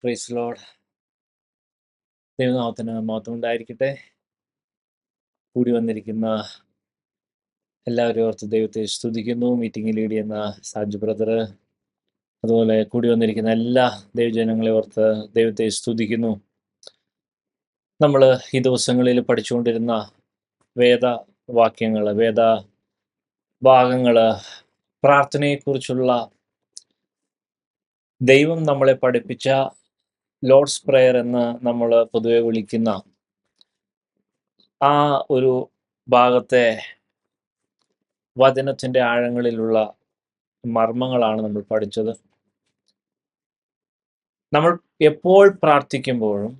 Praise Lord. ദൈവനാമത്തിന് മഹത്വം ഉണ്ടായിരിക്കട്ടെ. കൂടി വന്നിരിക്കുന്ന എല്ലാവരും ഓർത്ത് ദൈവത്തെ സ്തുതിക്കുന്നു. മീറ്റിംഗ് ലീഡ് ചെയ്യുന്ന സാജു ബ്രദർ, അതുപോലെ കൂടി വന്നിരിക്കുന്ന എല്ലാ ദൈവജനങ്ങളെ ഓർത്ത് ദൈവത്തെ സ്തുതിക്കുന്നു. നമ്മൾ ഈ ദിവസങ്ങളിൽ പഠിച്ചുകൊണ്ടിരുന്ന വേദവാക്യങ്ങൾ, വേദ ഭാഗങ്ങൾ, പ്രാർത്ഥനയെക്കുറിച്ചുള്ള ദൈവം നമ്മളെ പഠിപ്പിച്ച ലോർഡ്സ് പ്രേയർ എന്ന് നമ്മൾ പൊതുവെ വിളിക്കുന്ന ആ ഒരു ഭാഗത്തെ വചനത്തിൻ്റെ ആഴങ്ങളിലുള്ള മർമ്മങ്ങളാണ് നമ്മൾ പഠിച്ചത്. നമ്മൾ എപ്പോൾ പ്രാർത്ഥിക്കുമ്പോഴും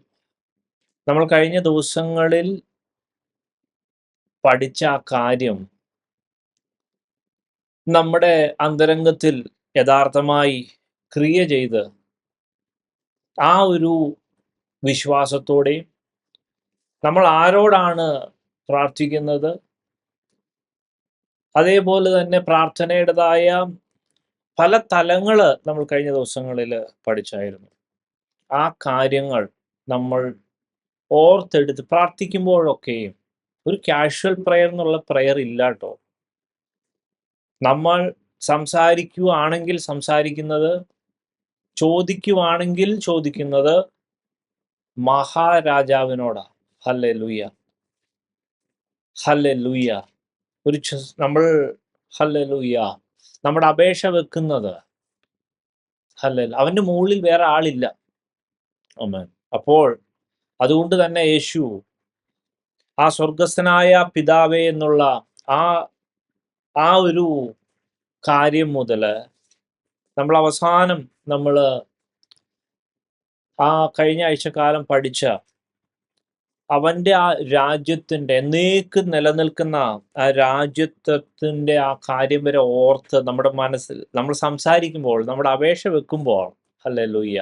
നമ്മൾ കഴിഞ്ഞ ദിവസങ്ങളിൽ പഠിച്ച ആ കാര്യം നമ്മുടെ അന്തരംഗത്തിൽ യഥാർത്ഥമായി ക്രിയ ചെയ്ത് ആ ഒരു വിശ്വാസത്തോടെയും നമ്മൾ ആരോടാണ് പ്രാർത്ഥിക്കുന്നത്, അതേപോലെ തന്നെ പ്രാർത്ഥനയുടേതായ പല തലങ്ങൾ നമ്മൾ കഴിഞ്ഞ ദിവസങ്ങളിൽ പഠിച്ചായിരുന്നു. ആ കാര്യങ്ങൾ നമ്മൾ ഓർത്തെടുത്ത് പ്രാർത്ഥിക്കുമ്പോഴൊക്കെയും ഒരു കാഷ്വൽ പ്രയർ എന്നുള്ള പ്രയർ ഇല്ല കേട്ടോ. നമ്മൾ സംസാരിക്കുവാണെങ്കിൽ സംസാരിക്കുന്നത്, ചോദിക്കുവാണെങ്കിൽ ചോദിക്കുന്നത് മഹാരാജാവിനോടാണ്. ഹല്ലേലൂയ, ഹല്ലേലൂയ. നമ്മൾ ഹല്ലേലൂയ നമ്മുടെ അപേക്ഷ വെക്കുന്നത് അവൻ്റെ മുകളിൽ വേറെ ആളില്ല. ആമേൻ. അപ്പോൾ അതുകൊണ്ട് തന്നെ യേശു ആ സ്വർഗസ്ഥനായ പിതാവേ എന്നുള്ള ആ ഒരു കാര്യം മുതൽ നമ്മൾ അവസാനം നമ്മൾ ആ കഴിഞ്ഞ ആഴ്ചക്കാലം പഠിച്ച അവൻ്റെ ആ രാജ്യത്തിൻ്റെ എന്നേക്ക് നിലനിൽക്കുന്ന ആ രാജ്യത്വത്തിൻ്റെ ആ കാര്യം വരെ ഓർത്ത് നമ്മുടെ മനസ്സിൽ നമ്മൾ സംസാരിക്കുമ്പോൾ, നമ്മുടെ അപേക്ഷ വെക്കുമ്പോൾ ഹല്ലേലൂയ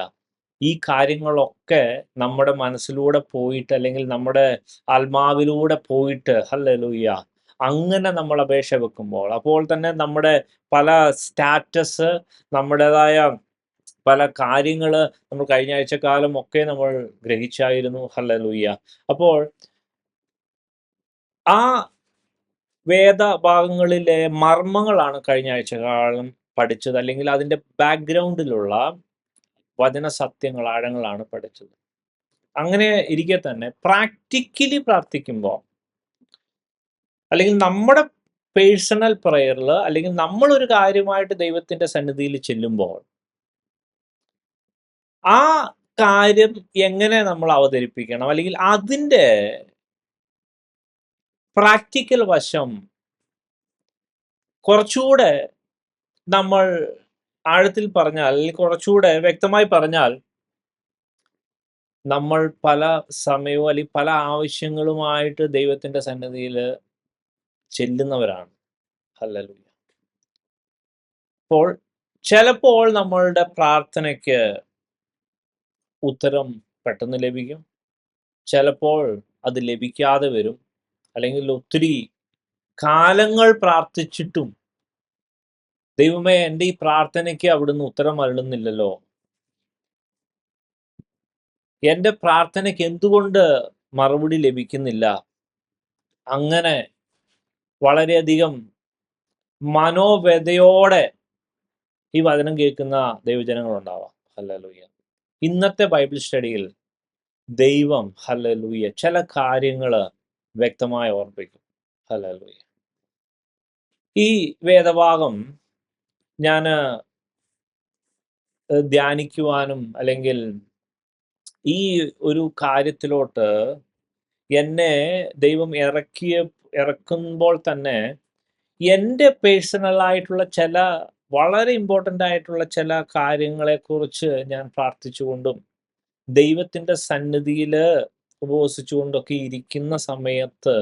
ഈ കാര്യങ്ങളൊക്കെ നമ്മുടെ മനസ്സിലൂടെ പോയിട്ട്, അല്ലെങ്കിൽ നമ്മുടെ ആത്മാവിലൂടെ പോയിട്ട് ഹല്ലേലൂയ അങ്ങനെ നമ്മൾ അപേക്ഷ വെക്കുമ്പോൾ, അപ്പോൾ തന്നെ നമ്മുടെ പല സ്റ്റാറ്റസ്, നമ്മുടേതായ പല കാര്യങ്ങൾ നമ്മൾ കഴിഞ്ഞ ആഴ്ചക്കാലം ഒക്കെ നമ്മൾ ഗ്രഹിച്ചായിരുന്നു. ഹല്ലേലൂയ. അപ്പോൾ ആ വേദഭാഗങ്ങളിലെ മർമ്മങ്ങളാണ് കഴിഞ്ഞ ആഴ്ചക്കാലം പഠിച്ചത്, അല്ലെങ്കിൽ അതിൻ്റെ ബാക്ക്ഗ്രൗണ്ടിലുള്ള വചന സത്യങ്ങൾ, ആഴങ്ങളാണ് പഠിച്ചത്. അങ്ങനെ ഇരിക്കെ തന്നെ പ്രാക്ടിക്കലി പ്രാർത്ഥിക്കുമ്പോൾ, അല്ലെങ്കിൽ നമ്മുടെ പേഴ്സണൽ പ്രയറിൽ, അല്ലെങ്കിൽ നമ്മളൊരു കാര്യമായിട്ട് ദൈവത്തിൻ്റെ സന്നിധിയിൽ ചെല്ലുമ്പോൾ ആ കാര്യം എങ്ങനെ നമ്മൾ അവതരിപ്പിക്കണം, അല്ലെങ്കിൽ അതിൻ്റെ പ്രാക്ടിക്കൽ വശം കുറച്ചുകൂടെ നമ്മൾ ആഴത്തിൽ പറഞ്ഞാൽ, അല്ലെങ്കിൽ കുറച്ചുകൂടെ വ്യക്തമായി പറഞ്ഞാൽ, നമ്മൾ പല സമയവും അല്ലെങ്കിൽ പല ആവശ്യങ്ങളുമായിട്ട് ദൈവത്തിൻ്റെ സന്നിധിയിൽ ചെല്ലുന്നവരാണ്. ഹല്ലേലൂയ. അപ്പോൾ ചിലപ്പോൾ നമ്മളുടെ പ്രാർത്ഥനയ്ക്ക് ഉത്തരം പെട്ടെന്ന് ലഭിക്കും, ചിലപ്പോൾ അത് ലഭിക്കാതെ വരും, അല്ലെങ്കിൽ ഒത്തിരി കാലങ്ങൾ പ്രാർത്ഥിച്ചിട്ടും ദൈവമേ എൻ്റെ ഈ പ്രാർത്ഥനയ്ക്ക് അവിടുന്ന് ഉത്തരം അരുളുന്നില്ലല്ലോ, എൻ്റെ പ്രാർത്ഥനയ്ക്ക് എന്തുകൊണ്ട് മറുപടി ലഭിക്കുന്നില്ല, അങ്ങനെ വളരെയധികം മനോവ്യതയോടെ ഈ വചനം കേൾക്കുന്ന ദൈവജനങ്ങളുണ്ടാവാം. ഹല്ലേലൂയ. ഇന്നത്തെ ബൈബിൾ സ്റ്റഡിയിൽ ദൈവം ഹല്ലേലൂയ ചില കാര്യങ്ങൾ വ്യക്തമായി ഓർമ്മിപ്പിക്കും. ഹല്ലേലൂയ. ഈ വേദഭാഗം ഞാൻ ധ്യാനിക്കുവാനും, അല്ലെങ്കിൽ ഈ ഒരു കാര്യത്തിലോട്ട് എന്നെ ദൈവം ഇറക്കുമ്പോൾ തന്നെ എൻ്റെ പേഴ്സണലായിട്ടുള്ള ചില വളരെ ഇമ്പോർട്ടൻ്റ് ആയിട്ടുള്ള ചില കാര്യങ്ങളെക്കുറിച്ച് ഞാൻ പ്രാർത്ഥിച്ചുകൊണ്ടും ദൈവത്തിൻ്റെ സന്നിധിയിൽ ഉപവസിച്ചുകൊണ്ടൊക്കെ ഇരിക്കുന്ന സമയത്ത്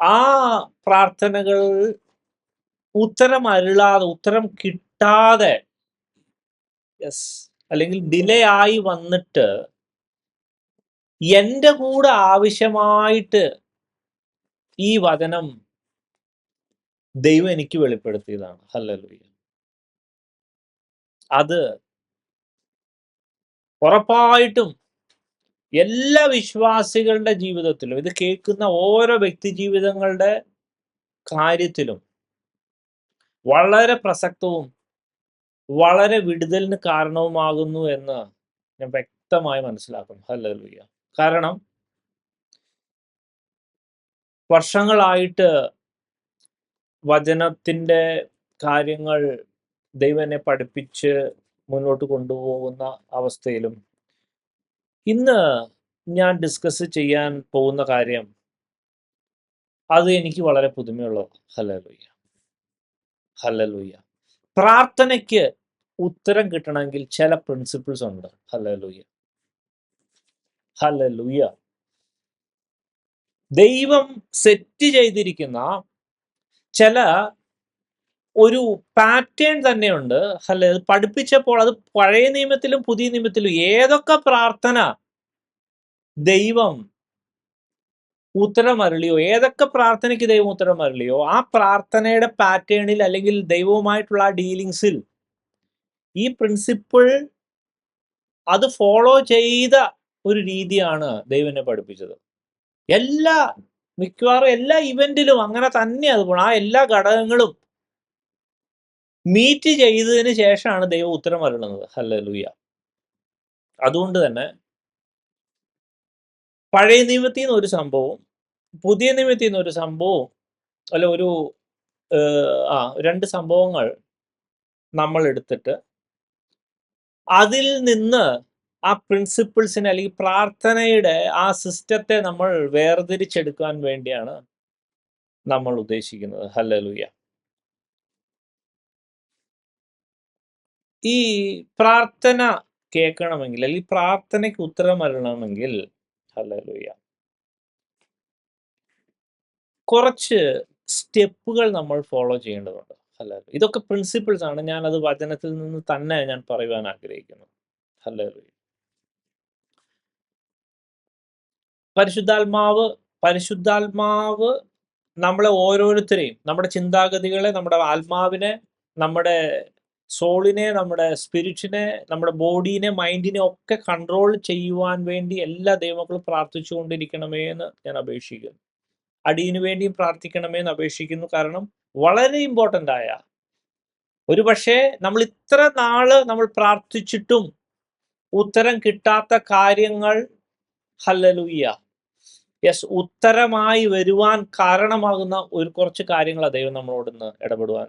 ആ പ്രാർത്ഥനകൾ ഉത്തരം കിട്ടാതെ, അല്ലെങ്കിൽ ഡിലേ ആയി വന്നിട്ട് എൻ്റെ കൂടെ ആവശ്യമായിട്ട് ഈ വചനം ദൈവം എനിക്ക് വെളിപ്പെടുത്തിയതാണ്. ഹല്ലേലൂയ. അത് ഉറപ്പായിട്ടും എല്ലാ വിശ്വാസികളുടെ ജീവിതത്തിലും, ഇത് കേൾക്കുന്ന ഓരോ വ്യക്തി ജീവിതങ്ങളുടെ കാര്യത്തിലും വളരെ പ്രസക്തവും വളരെ വിടുതലിന് കാരണവുമാകുന്നു എന്ന് ഞാൻ വ്യക്തമായി മനസ്സിലാക്കുന്നു. ഹല്ലേലൂയ. കാരണം വർഷങ്ങളായിട്ട് വചനത്തിന്റെ കാര്യങ്ങൾ ദൈവം എന്നെ പഠിപ്പിച്ച് മുന്നോട്ട് കൊണ്ടുപോകുന്ന അവസ്ഥയിലും ഇന്ന് ഞാൻ ഡിസ്കസ് ചെയ്യാൻ പോകുന്ന കാര്യം അത് എനിക്ക് വളരെ പുതുമയുള്ളത്. Hallelujah, hallelujah. പ്രാർത്ഥനയ്ക്ക് ഉത്തരം കിട്ടണമെങ്കിൽ ചില പ്രിൻസിപ്പിൾസ് ഉണ്ട്. Hallelujah, hallelujah. ദൈവം സെറ്റ് ചെയ്തിരിക്കുന്ന ചില ഒരു പാറ്റേൺ തന്നെയുണ്ട്. അല്ലെ, പഠിപ്പിച്ചപ്പോൾ അത് പഴയ നിയമത്തിലും പുതിയ നിയമത്തിലും ഏതൊക്കെ പ്രാർത്ഥന ദൈവം ഉത്തരമരുളിയോ, ഏതൊക്കെ പ്രാർത്ഥനയ്ക്ക് ദൈവം ഉത്തരമരുളിയോ, ആ പ്രാർത്ഥനയുടെ പാറ്റേണിൽ അല്ലെങ്കിൽ ദൈവവുമായിട്ടുള്ള ആ ഡീലിങ്സിൽ ഈ പ്രിൻസിപ്പിൾ അത് ഫോളോ ചെയ്ത ഒരു രീതിയാണ് ദൈവം എന്നെ പഠിപ്പിച്ചത്. മിക്കവാറും എല്ലാ ഇവന്റിലും അങ്ങനെ തന്നെ അത് പോകണം. ആ എല്ലാ ഘടകങ്ങളും മീറ്റ് ചെയ്തതിന് ശേഷമാണ് ദൈവം ഉത്തരം അരുളുന്നത്. ഹല്ലേലൂയ. അതുകൊണ്ട് തന്നെ പഴയ നിയമത്തിൽ നിന്ന് ഒരു സംഭവവും പുതിയ നിയമത്തിൽ നിന്ന് ഒരു സംഭവവും അല്ല ഒരു രണ്ട് സംഭവങ്ങൾ നമ്മൾ എടുത്തിട്ട് അതിൽ നിന്ന് ആ പ്രിൻസിപ്പിൾസിനെ അല്ലെങ്കിൽ പ്രാർത്ഥനയുടെ ആ സിസ്റ്റത്തെ നമ്മൾ വേർതിരിച്ചെടുക്കാൻ വേണ്ടിയാണ് നമ്മൾ ഉദ്ദേശിക്കുന്നത്. ഹല്ലേലൂയ. ഈ പ്രാർത്ഥന കേൾക്കണമെങ്കിൽ അല്ലെങ്കിൽ പ്രാർത്ഥനയ്ക്ക് ഉത്തരം വരണമെങ്കിൽ ഹല്ലേലൂയ കുറച്ച് സ്റ്റെപ്പുകൾ നമ്മൾ ഫോളോ ചെയ്യേണ്ടതുണ്ട്. ഹല്ലേലൂയ. ഇതൊക്കെ പ്രിൻസിപ്പിൾസ് ആണ്. ഞാൻ അത് വചനത്തിൽ നിന്ന് തന്നെ ഞാൻ പറയുവാൻ ആഗ്രഹിക്കുന്നു. ഹല്ലേലൂയ. പരിശുദ്ധാത്മാവ് നമ്മളെ ഓരോരുത്തരെയും, നമ്മുടെ ചിന്താഗതികളെ, നമ്മുടെ ആത്മാവിനെ, നമ്മുടെ സോളിനെ, നമ്മുടെ സ്പിരിറ്റിനെ, നമ്മുടെ ബോഡീനെ, മൈൻഡിനെ ഒക്കെ കൺട്രോൾ ചെയ്യുവാൻ വേണ്ടി എല്ലാ ദൈവമക്കളും പ്രാർത്ഥിച്ചുകൊണ്ടിരിക്കണമേ എന്ന് ഞാൻ അപേക്ഷിക്കുന്നു. അടിയനു വേണ്ടിയും പ്രാർത്ഥിക്കണമേ എന്ന് അപേക്ഷിക്കുന്നു. കാരണം വളരെ ഇമ്പോർട്ടൻ്റ് ആയ ഒരു പക്ഷേ നമ്മൾ ഇത്ര നാള് നമ്മൾ പ്രാർത്ഥിച്ചിട്ടും ഉത്തരം കിട്ടാത്ത കാര്യങ്ങൾ ഹല്ലേലൂയ യെസ് ഉത്തരമായി വരുവാൻ കാരണമാകുന്ന കുറച്ച് കാര്യങ്ങളാണ് ദൈവം നമ്മളോട് ഇന്ന് ഇടപെടുവാൻ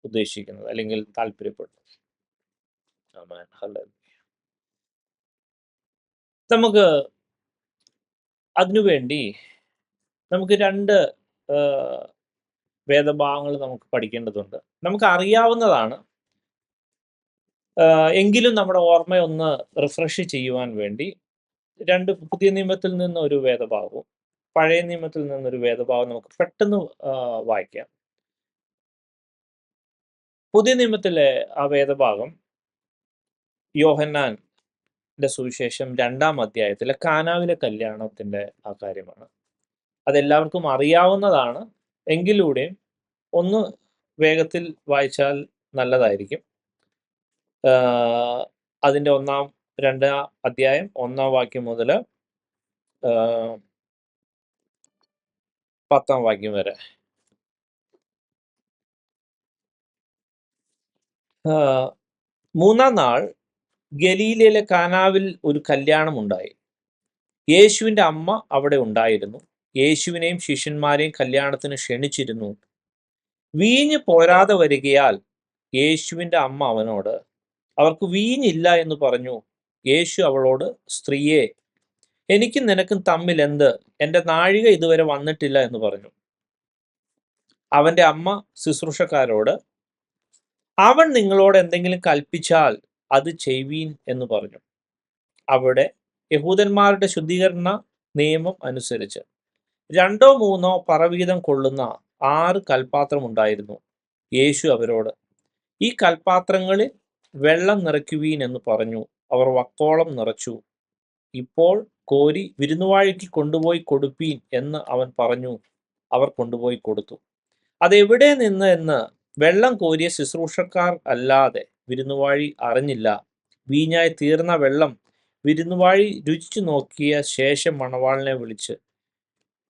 ഉദ്ദേശിക്കുന്നത് അല്ലെങ്കിൽ താല്പര്യപ്പെടുന്നത്. നമുക്ക് അതിനുവേണ്ടി നമുക്ക് രണ്ട് വേദഭാഗങ്ങൾ നമുക്ക് പഠിക്കേണ്ടതുണ്ട്. നമുക്ക് അറിയാവുന്നതാണ്, എങ്കിലും നമ്മുടെ ഓർമ്മയൊന്ന് റിഫ്രഷ് ചെയ്യുവാൻ വേണ്ടി രണ്ട് പുതിയ നിയമത്തിൽ നിന്ന് ഒരു വേദഭാഗവും പഴയ നിയമത്തിൽ നിന്നൊരു വേദഭാഗം നമുക്ക് പെട്ടെന്ന് വായിക്കാം. പുതിയ നിയമത്തിലെ ആ വേദഭാഗം യോഹന്നാന്റെ സുവിശേഷം 2-ാം അധ്യായത്തിലെ കാനാവിലെ കല്യാണത്തിന്റെ ആ കാര്യമാണ്. അതെല്ലാവർക്കും അറിയാവുന്നതാണ്, എങ്കിലൂടെ ഒന്ന് വേഗത്തിൽ വായിച്ചാൽ നല്ലതായിരിക്കും. അതിൻ്റെ 2-ാം അധ്യായം 1-ാം വാക്യം മുതൽ 10-ാം വാക്യം വരെ. മൂന്നാം നാൾ ഗലീലയിലെ കാനാവിൽ ഒരു കല്യാണം ഉണ്ടായി. യേശുവിൻ്റെ അമ്മ അവിടെ ഉണ്ടായിരുന്നു. യേശുവിനെയും ശിഷ്യന്മാരെയും കല്യാണത്തിന് ക്ഷണിച്ചിരുന്നു. വീഞ്ഞ് പോരാതെ വരികയാൽ യേശുവിൻ്റെ അമ്മ അവനോട്, അവർക്ക് വീഞ്ഞില്ല എന്ന് പറഞ്ഞു. യേശു അവളോട്, സ്ത്രീയെ, എനിക്കും നിനക്കും തമ്മിൽ എന്ത്? എൻ്റെ നാഴിക ഇതുവരെ വന്നിട്ടില്ല എന്ന് പറഞ്ഞു. അവൻ്റെ അമ്മ ശുശ്രൂഷക്കാരോട്, അവൻ നിങ്ങളോട് എന്തെങ്കിലും കൽപ്പിച്ചാൽ അത് ചെയ്യുവീൻ എന്ന് പറഞ്ഞു. അവിടെ യഹൂദന്മാരുടെ ശുദ്ധീകരണ നിയമം അനുസരിച്ച് 2-3 പറവീതം കൊള്ളുന്ന 6 കൽപാത്രം ഉണ്ടായിരുന്നു. യേശു അവരോട്, ഈ കൽപാത്രങ്ങളിൽ വെള്ളം നിറയ്ക്കുവീൻ എന്ന് പറഞ്ഞു. അവർ വക്കോളം നിറച്ചു. ഇപ്പോൾ കോരി വിരുന്നുവാഴിക്ക് കൊണ്ടുപോയി കൊടുപ്പീൻ എന്ന് അവൻ പറഞ്ഞു. അവർ കൊണ്ടുപോയി കൊടുത്തു. അതെവിടെ നിന്ന് എന്ന് വെള്ളം കോരിയ ശുശ്രൂഷക്കാർ അല്ലാതെ വിരുന്നുവാഴി അറിഞ്ഞില്ല. വീഞ്ഞായി തീർന്ന വെള്ളം വിരുന്നുവാഴി രുചിച്ചു നോക്കിയ ശേഷം മണവാളിനെ വിളിച്ച്,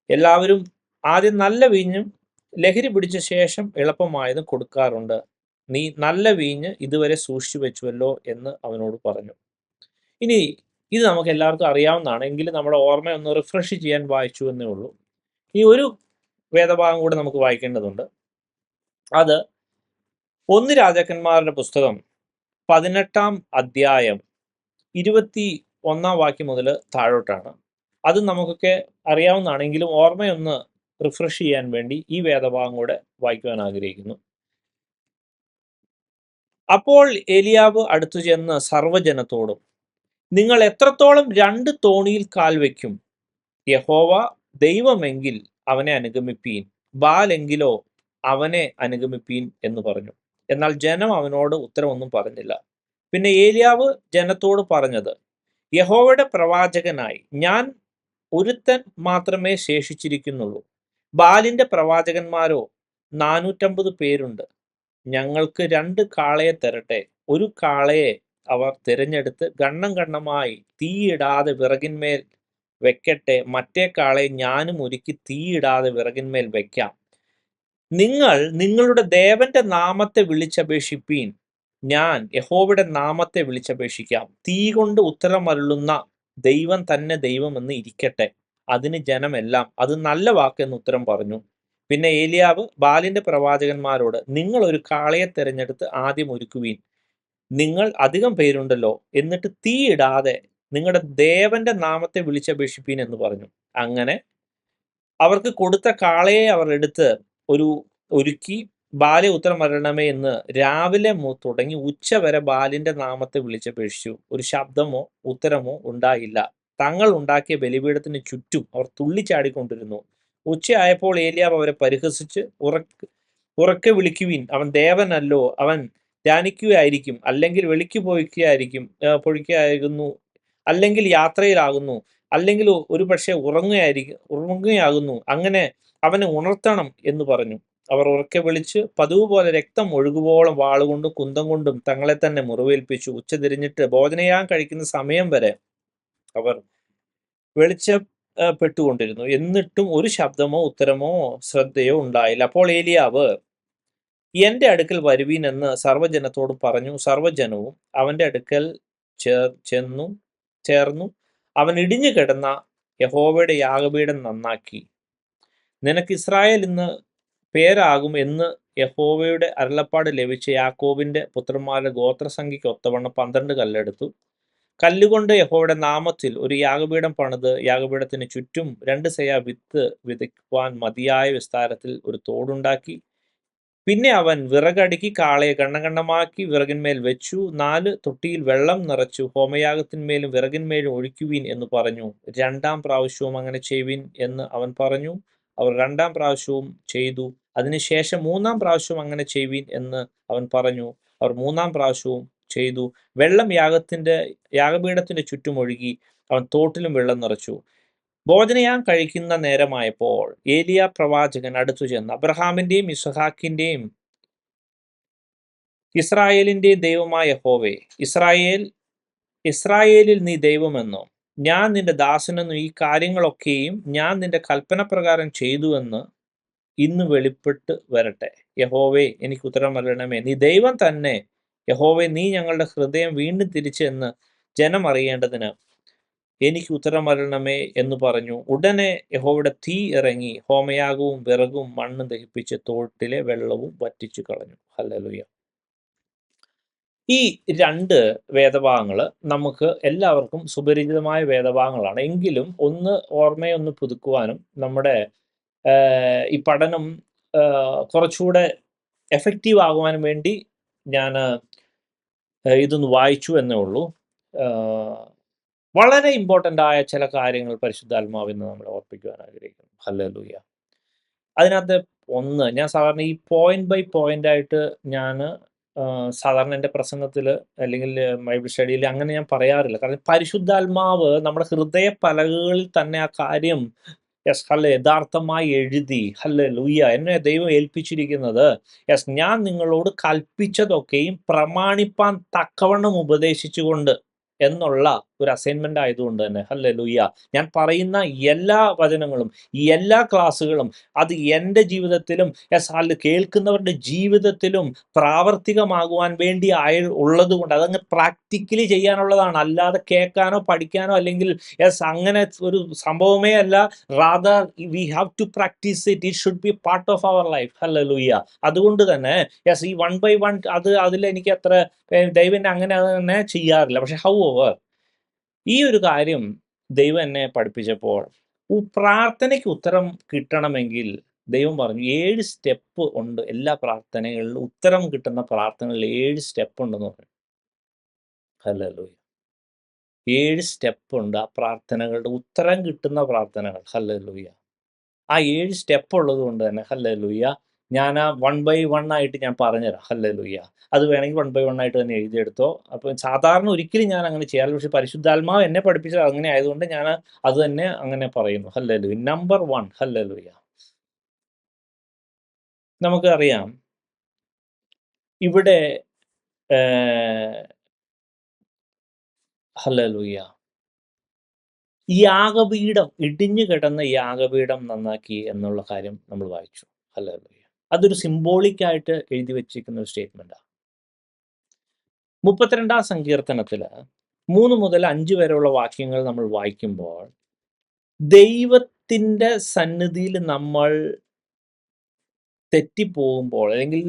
എല്ലാവരും ആദ്യം നല്ല വീഞ്ഞും ലഹരി പിടിച്ച ശേഷം എളുപ്പമായതും കൊടുക്കാറുണ്ട്. നീ നല്ല വീഞ്ഞ് ഇതുവരെ സൂക്ഷിച്ചു വെച്ചുവല്ലോ എന്ന് അവനോട് പറഞ്ഞു. ഇനി ഇത് നമുക്ക് എല്ലാവർക്കും അറിയാവുന്നതാണ്, എങ്കിലും നമ്മുടെ ഓർമ്മയൊന്ന് റിഫ്രഷ് ചെയ്യാൻ വായിച്ചു എന്നേ ഉള്ളൂ. ഈ ഒരു വേദഭാഗം കൂടെ നമുക്ക് വായിക്കേണ്ടതുണ്ട്. അത് 1 രാജാക്കന്മാരുടെ പുസ്തകം 18-ാം അധ്യായം 21-ാം വാക്യം മുതൽ താഴോട്ടാണ്. അത് നമുക്കൊക്കെ അറിയാവുന്നതാണെങ്കിലും ഓർമ്മയൊന്ന് റിഫ്രഷ് ചെയ്യാൻ വേണ്ടി ഈ വേദഭാഗം കൂടെ വായിക്കുവാൻ ആഗ്രഹിക്കുന്നു. അപ്പോൾ ഏലിയാവ് അടുത്തു ചെന്ന് സർവ്വജനത്തോടും, നിങ്ങൾ എത്രത്തോളം 2 തോണിയിൽ കാൽ വയ്ക്കും? യഹോവ ദൈവമെങ്കിൽ അവനെ അനുഗമിപ്പീൻ, ബാലെങ്കിലോ അവനെ അനുഗമിപ്പീൻ എന്ന് പറഞ്ഞു. എന്നാൽ ജനം അവനോട് ഉത്തരവൊന്നും പറഞ്ഞില്ല. പിന്നെ ഏലിയാവ് ജനത്തോട് പറഞ്ഞത്, യഹോവയുടെ പ്രവാചകനായി ഞാൻ ഒരുത്തൻ മാത്രമേ ശേഷിച്ചിരിക്കുന്നുള്ളൂ. ബാലിന്റെ പ്രവാചകന്മാരോ 450 പേരുണ്ട്. ഞങ്ങൾക്ക് 2 കാളയെ തരട്ടെ. ഒരു കാളയെ അവർ തിരഞ്ഞെടുത്ത് ഗണ്ണം ഗണ്ണമായി തീയിടാതെ വിറകിന്മേൽ വെക്കട്ടെ. മറ്റേ കാളയെ ഞാനും ഒരുക്കി തീയിടാതെ വിറകിന്മേൽ വെക്കാം. നിങ്ങൾ നിങ്ങളുടെ ദേവന്റെ നാമത്തെ വിളിച്ചപേക്ഷിപ്പീൻ, ഞാൻ യഹോവയുടെ നാമത്തെ വിളിച്ചപേക്ഷിക്കാം. തീ കൊണ്ട് ഉത്തരമരുളുന്ന ദൈവം തന്നെ ദൈവമെന്ന് ഇരിക്കട്ടെ. അതിന് ജനമെല്ലാം അത് നല്ല വാക്കെന്ന് ഉത്തരം പറഞ്ഞു. പിന്നെ ഏലിയാവ് ബാലിന്റെ പ്രവാചകന്മാരോട്, നിങ്ങൾ ഒരു കാളയെ തിരഞ്ഞെടുത്ത് ആദ്യം ഒരുക്കുവീൻ. നിങ്ങൾ അധികം പേരുണ്ടല്ലോ, എന്നിട്ട് തീയിടാതെ നിങ്ങളുടെ ദേവന്റെ നാമത്തെ വിളിച്ചപേക്ഷിപ്പീൻ എന്ന് പറഞ്ഞു. അങ്ങനെ അവർക്ക് കൊടുത്ത കാളയെ അവർ എടുത്ത് ഒരുക്കി ബാലെ ഉത്തരം വരണമേ എന്ന് രാവിലെ തുടങ്ങി ഉച്ചവരെ ബാലിന്റെ നാമത്തെ വിളിച്ചപേക്ഷിച്ചു. ഒരു ശബ്ദമോ ഉത്തരമോ ഉണ്ടായില്ല. തങ്ങൾ ഉണ്ടാക്കിയ ബലിപീഠത്തിന് ചുറ്റും അവർ തുള്ളിച്ചാടിക്കൊണ്ടിരുന്നു. ഉച്ചയായപ്പോൾ ഏലിയാവ് അവരെ പരിഹസിച്ച്, ഉറക്കെ വിളിക്കുവിൻ, അവൻ ദേവനല്ലോ, അവൻ ധ്യാനിക്കുകയായിരിക്കും, അല്ലെങ്കിൽ വെളിക്ക് പൊഴിക്കുകയായിരുന്നു, അല്ലെങ്കിൽ യാത്രയിലാകുന്നു, അല്ലെങ്കിൽ ഒരു പക്ഷേ ഉറങ്ങുകയാകുന്നു. അങ്ങനെ അവനെ ഉണർത്തണം എന്ന് പറഞ്ഞു. അവർ ഉറക്കെ വിളിച്ച് പതിവ് പോലെ രക്തം ഒഴുകുവോളം വാളുകൊണ്ടും കുന്തം കൊണ്ടും തങ്ങളെ തന്നെ മുറിവേൽപ്പിച്ചു. ഉച്ച തിരിഞ്ഞിട്ട് ഭോജനയാൻ കഴിക്കുന്ന സമയം വരെ അവർ വെളിച്ചപ്പെട്ടുകൊണ്ടിരുന്നു. എന്നിട്ടും ഒരു ശബ്ദമോ ഉത്തരമോ ശ്രദ്ധയോ ഉണ്ടായില്ല. അപ്പോൾ ഏലിയാവ്, എന്റെ അടുക്കൽ വരുവീൻ എന്ന് സർവ്വജനത്തോട് പറഞ്ഞു. സർവ്വജനവും അവന്റെ അടുക്കൽ ചേർന്നു. അവൻ ഇടിഞ്ഞു കിടന്ന യഹോവയുടെ യാഗപീഠം നന്നാക്കി. നിനക്ക് ഇസ്രായേൽ എന്ന് പേരാകും എന്ന് യഹോവയുടെ അരുളപ്പാട് ലഭിച്ച യാക്കോബിന്റെ പുത്രന്മാരുടെ ഗോത്രസംഖ്യയ്ക്ക് ഒത്തവണ്ണം 12 കല്ലെടുത്തു. കല്ലുകൊണ്ട് യഹോവയുടെ നാമത്തിൽ ഒരു യാഗപീഠം പണിത് യാഗപീഠത്തിന് ചുറ്റും 2 സെയാ വിത്ത് വിതയ്ക്കുവാൻ മതിയായ വിസ്താരത്തിൽ ഒരു തോടുണ്ടാക്കി. പിന്നെ അവൻ വിറകടുക്കി കാളയെ കണ്ണമാക്കി വിറകിന്മേൽ വെച്ചു. 4 തൊട്ടിയിൽ വെള്ളം നിറച്ചു ഹോമയാഗത്തിന്മേലും വിറകിന്മേലും ഒഴിക്കുവീൻ എന്ന് പറഞ്ഞു. 2-ാം പ്രാവശ്യവും അങ്ങനെ ചെയ്യുവിൻ എന്ന് അവൻ പറഞ്ഞു. അവർ 2-ാം പ്രാവശ്യവും ചെയ്തു. അതിനുശേഷം 3-ാം പ്രാവശ്യവും അങ്ങനെ ചെയ്യുവിൻ എന്ന് അവൻ പറഞ്ഞു. അവർ 3-ാം പ്രാവശ്യവും ചെയ്തു. വെള്ളം യാഗപീഠത്തിന്റെ ചുറ്റും ഒഴുകി. അവൻ തോട്ടിലും വെള്ളം നിറച്ചു. ഭോജനയാൻ കഴിക്കുന്ന നേരമായപ്പോൾ ഏലിയ പ്രവാചകൻ അടുത്തു ചെന്ന്, അബ്രഹാമിന്റെയും ഇസ്ഹാക്കിന്റെയും ഇസ്രായേലിന്റെയും ദൈവമായ യഹോവേ, ഇസ്രായേലിൽ നീ ദൈവമെന്നോ, ഞാൻ നിന്റെ ദാസനെന്നും ഈ കാര്യങ്ങളൊക്കെയും ഞാൻ നിന്റെ കൽപ്പന പ്രകാരം ചെയ്തുവെന്ന് ഇന്ന് വെളിപ്പെട്ട് വരട്ടെ. യഹോവേ, എനിക്ക് ഉത്തരം അരുളണമേ. നീ ദൈവം തന്നെ. യഹോവേ, നീ ഞങ്ങളുടെ ഹൃദയം വീണ്ടും തിരിച്ചെന്ന് ജനം അറിയേണ്ടതിന് എനിക്ക് ഉത്തരം അരുളണമേ എന്ന് പറഞ്ഞു. ഉടനെ യഹോവയുടെ തീ ഇറങ്ങി ഹോമയാഗവും വിറകും മണ്ണും ദഹിപ്പിച്ച് തോട്ടിലെ വെള്ളവും വറ്റിച്ചു കളഞ്ഞു. ഹല്ലേലൂയ. ഈ 2 വേദഭാഗങ്ങൾ നമുക്ക് എല്ലാവർക്കും സുപരിചിതമായ വേദഭാഗങ്ങളാണ്. എങ്കിലും ഓർമ്മയൊന്ന് പുതുക്കുവാനും നമ്മുടെ ഈ പഠനം കുറച്ചുകൂടെ എഫക്റ്റീവ് ആകുവാനും വേണ്ടി ഞാൻ ഇതൊന്ന് വായിച്ചു എന്നേ ഉള്ളൂ. വളരെ ഇമ്പോർട്ടൻ്റ് ആയ ചില കാര്യങ്ങൾ പരിശുദ്ധാത്മാവിൽ നിന്ന് നമ്മളെ ഓർപ്പിക്കുവാൻ ആഗ്രഹിക്കുന്നു. ഹല്ലേലൂയ. അതിനകത്ത് ഞാൻ സാധാരണ ഈ പോയിന്റ് ബൈ പോയിന്റ് ആയിട്ട് ഞാൻ സാധാരണ എൻ്റെ പ്രസംഗത്തിൽ അല്ലെങ്കിൽ ബൈബിൾ സ്റ്റഡിയിൽ അങ്ങനെ ഞാൻ പറയാറില്ല. കാരണം പരിശുദ്ധാത്മാവ് നമ്മുടെ ഹൃദയ പലകകളിൽ തന്നെ ആ കാര്യം യെസ്, യഥാർത്ഥമായി എഴുതി, ലൂയ, എന്നെ ദൈവം ഏൽപ്പിച്ചിരിക്കുന്നത്, യെസ്, ഞാൻ നിങ്ങളോട് കൽപ്പിച്ചതൊക്കെയും പ്രമാണിപ്പാൻ തക്കവണ്ണം ഉപദേശിച്ചുകൊണ്ട് എന്നുള്ള ഒരു അസൈൻമെന്റ് ആയതുകൊണ്ട് തന്നെ ലൂയ, ഞാൻ പറയുന്ന എല്ലാ വചനങ്ങളും, എല്ലാ ക്ലാസ്സുകളും അത് എൻ്റെ ജീവിതത്തിലും കേൾക്കുന്നവരുടെ ജീവിതത്തിലും പ്രാവർത്തികമാകുവാൻ വേണ്ടി ഉള്ളത് കൊണ്ട് അതങ്ങ് പ്രാക്ടിക്കലി ചെയ്യാനുള്ളതാണ്. അല്ലാതെ കേൾക്കാനോ പഠിക്കാനോ അല്ലെങ്കിൽ അങ്ങനെ ഒരു സംഭവമേ അല്ല. Rather we have to practice it. It should be part of our life. Hallelujah. അതുകൊണ്ട് തന്നെ ഈ 1 by 1 അതിൽ എനിക്ക് അത്ര ദൈവം അങ്ങനെ തന്നെ ചെയ്യാറില്ല. പക്ഷെ ഈ ഒരു കാര്യം ദൈവം എന്നെ പഠിപ്പിച്ചപ്പോൾ, പ്രാർത്ഥനയ്ക്ക് ഉത്തരം കിട്ടണമെങ്കിൽ ദൈവം പറഞ്ഞു 7 സ്റ്റെപ്പ് ഉണ്ട്. എല്ലാ പ്രാർത്ഥനകളിലും ഉത്തരം കിട്ടുന്ന പ്രാർത്ഥനകളിൽ 7 സ്റ്റെപ്പ് ഉണ്ടെന്ന് പറഞ്ഞു. ഹല്ലേലൂയ. 7 സ്റ്റെപ്പ് ഉണ്ട് ആ പ്രാർത്ഥനകളുടെ ഉത്തരം കിട്ടുന്ന പ്രാർത്ഥനകൾ. ഹല്ലേലൂയ. ആ 7 സ്റ്റെപ്പ് ഉള്ളത് കൊണ്ട് തന്നെ ഹല്ലേലൂയ, ഞാൻ ആ 1 by 1 ആയിട്ട് ഞാൻ പറഞ്ഞുതരാം. ഹല്ലേലൂയ. അത് വേണമെങ്കിൽ 1 by 1 ആയിട്ട് തന്നെ എഴുതിയെടുത്തോ. അപ്പം സാധാരണ ഒരിക്കലും ഞാൻ അങ്ങനെ ചെയ്യാറില്ല. പക്ഷെ പരിശുദ്ധാത്മാവ് എന്നെ പഠിപ്പിച്ചത് അങ്ങനെ ആയതുകൊണ്ട് ഞാൻ അത് തന്നെ അങ്ങനെ പറയുന്നു. ഹല്ലേലൂയ. നമ്പർ 1. ഹല്ലേലൂയ. നമുക്കറിയാം ഇവിടെ ഹല്ലേലൂയ, യാഗപീഠം, ഇടിഞ്ഞു കിടന്ന യാഗപീഠം നന്നാക്കി എന്നുള്ള കാര്യം നമ്മൾ വായിച്ചു. ഹല്ലേലൂയ. അതൊരു സിംബോളിക് ആയിട്ട് എഴുതി വെച്ചിരിക്കുന്ന ഒരു സ്റ്റേറ്റ്മെന്റാണ്. 32-ാം സങ്കീർത്തനത്തില് 3 മുതൽ 5 വരെയുള്ള വാക്യങ്ങൾ നമ്മൾ വായിക്കുമ്പോൾ, ദൈവത്തിന്റെ സന്നിധിയിൽ നമ്മൾ തെറ്റിപ്പോകുമ്പോൾ അല്ലെങ്കിൽ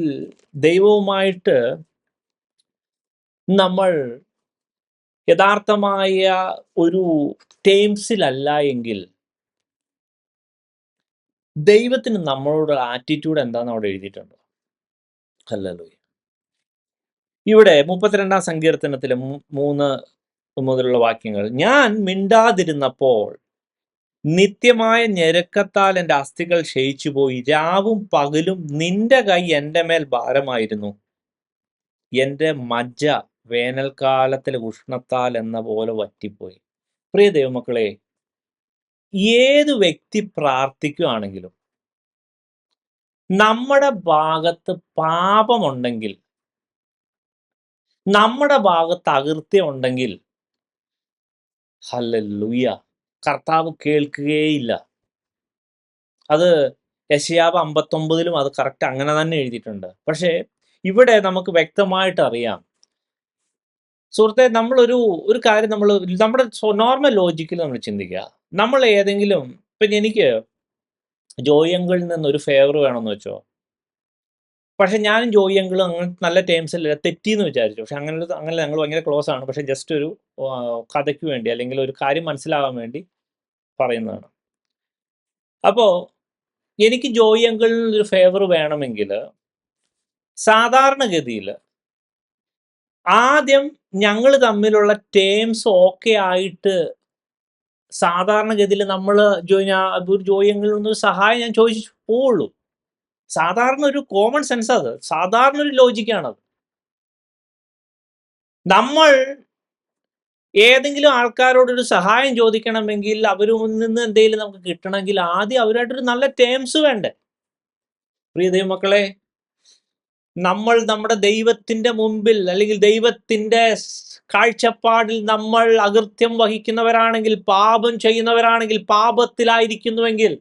ദൈവവുമായിട്ട് നമ്മൾ യഥാർത്ഥമായ ഒരു ടേംസിലല്ല എങ്കിൽ ദൈവത്തിന് നമ്മളോട് ആറ്റിറ്റ്യൂഡ് എന്താണെന്ന് അവിടെ എഴുതിയിട്ടുണ്ട്. ഹല്ലേലൂയ. ഇവിടെ 32-ാം സങ്കീർത്തനത്തിലെ 3 മുതലുള്ള വാക്യങ്ങൾ, ഞാൻ മിണ്ടാതിരുന്നപ്പോൾ നിത്യമായ ഞെരുക്കത്താൽ എൻ്റെ അസ്ഥികൾ ക്ഷയിച്ചുപോയി. രാവും പകലും നിന്റെ കൈ എൻ്റെ മേൽ ഭാരമായിരുന്നു. എൻ്റെ മജ്ജ വേനൽക്കാലത്തിലെ ഉഷ്ണത്താൽ എന്ന പോലെ വറ്റിപ്പോയി. പ്രിയ ദൈവമക്കളെ, ഏത് വ്യക്തി പ്രാർത്ഥിക്കുകയാണെങ്കിലും നമ്മുടെ ഭാഗത്ത് പാപമുണ്ടെങ്കിൽ, നമ്മുടെ ഭാഗത്ത് അകൃത്യമുണ്ടെങ്കിൽ ഹല്ലേലൂയ, കർത്താവ് കേൾക്കുകയില്ല. അത് യെശയ്യാവ് 59-ലും അത് കറക്റ്റ് അങ്ങനെ തന്നെ എഴുതിയിട്ടുണ്ട്. പക്ഷേ ഇവിടെ നമുക്ക് വ്യക്തമായിട്ട് അറിയാം സുഹൃത്തെ, ഒരു കാര്യം നമ്മുടെ നോർമൽ ലോജിക്കിൽ നമ്മൾ ചിന്തിക്കുക. നമ്മൾ ഏതെങ്കിലും, ഇപ്പം എനിക്ക് ജോയി അങ്കിളിൽ നിന്നൊരു ഫേവർ വേണമെന്ന് വെച്ചോ, പക്ഷെ ഞാനും ജോയി അങ്കിളും അങ്ങനെ നല്ല ടേംസിൽ തെറ്റിയെന്ന് വിചാരിച്ചു. പക്ഷെ അങ്ങനെ ഞങ്ങൾ ഭയങ്കര ക്ലോസ് ആണ്. പക്ഷെ ജസ്റ്റ് ഒരു കഥയ്ക്ക് വേണ്ടി അല്ലെങ്കിൽ ഒരു കാര്യം മനസ്സിലാവാൻ വേണ്ടി പറയുന്നതാണ്. അപ്പോൾ എനിക്ക് ജോയി അങ്കിളിൽ ഒരു ഫേവർ വേണമെങ്കിൽ സാധാരണഗതിയിൽ ആദ്യം ഞങ്ങൾ തമ്മിലുള്ള ടേംസ് ഓക്കെ ആയിട്ട് സാധാരണഗതിയിൽ നമ്മൾ ഒരു ജോയി അങ്കിളിൽ നിന്നൊരു സഹായം ഞാൻ ചോദിച്ചു പോവുള്ളൂ. സാധാരണ ഒരു കോമൺ സെൻസ്, അത് സാധാരണ ഒരു ലോജിക്കാണത്. നമ്മൾ ഏതെങ്കിലും ആൾക്കാരോടൊരു സഹായം ചോദിക്കണമെങ്കിൽ അവരിൽ നിന്ന് എന്തെങ്കിലും നമുക്ക് കിട്ടണമെങ്കിൽ ആദ്യം അവരായിട്ടൊരു നല്ല ടേംസ് വേണ്ടേ? പ്രിയ ദൈവമക്കളെ, നമ്മൾ നമ്മുടെ ദൈവത്തിന്റെ മുമ്പിൽ അല്ലെങ്കിൽ ദൈവത്തിന്റെ കാഴ്ചപ്പാടിൽ നമ്മൾ അകൃത്യം വഹിക്കുന്നവരാണെങ്കിൽ, പാപം ചെയ്യുന്നവരാണെങ്കിൽ, പാപത്തിലായിരിക്കുന്നുവെങ്കിൽ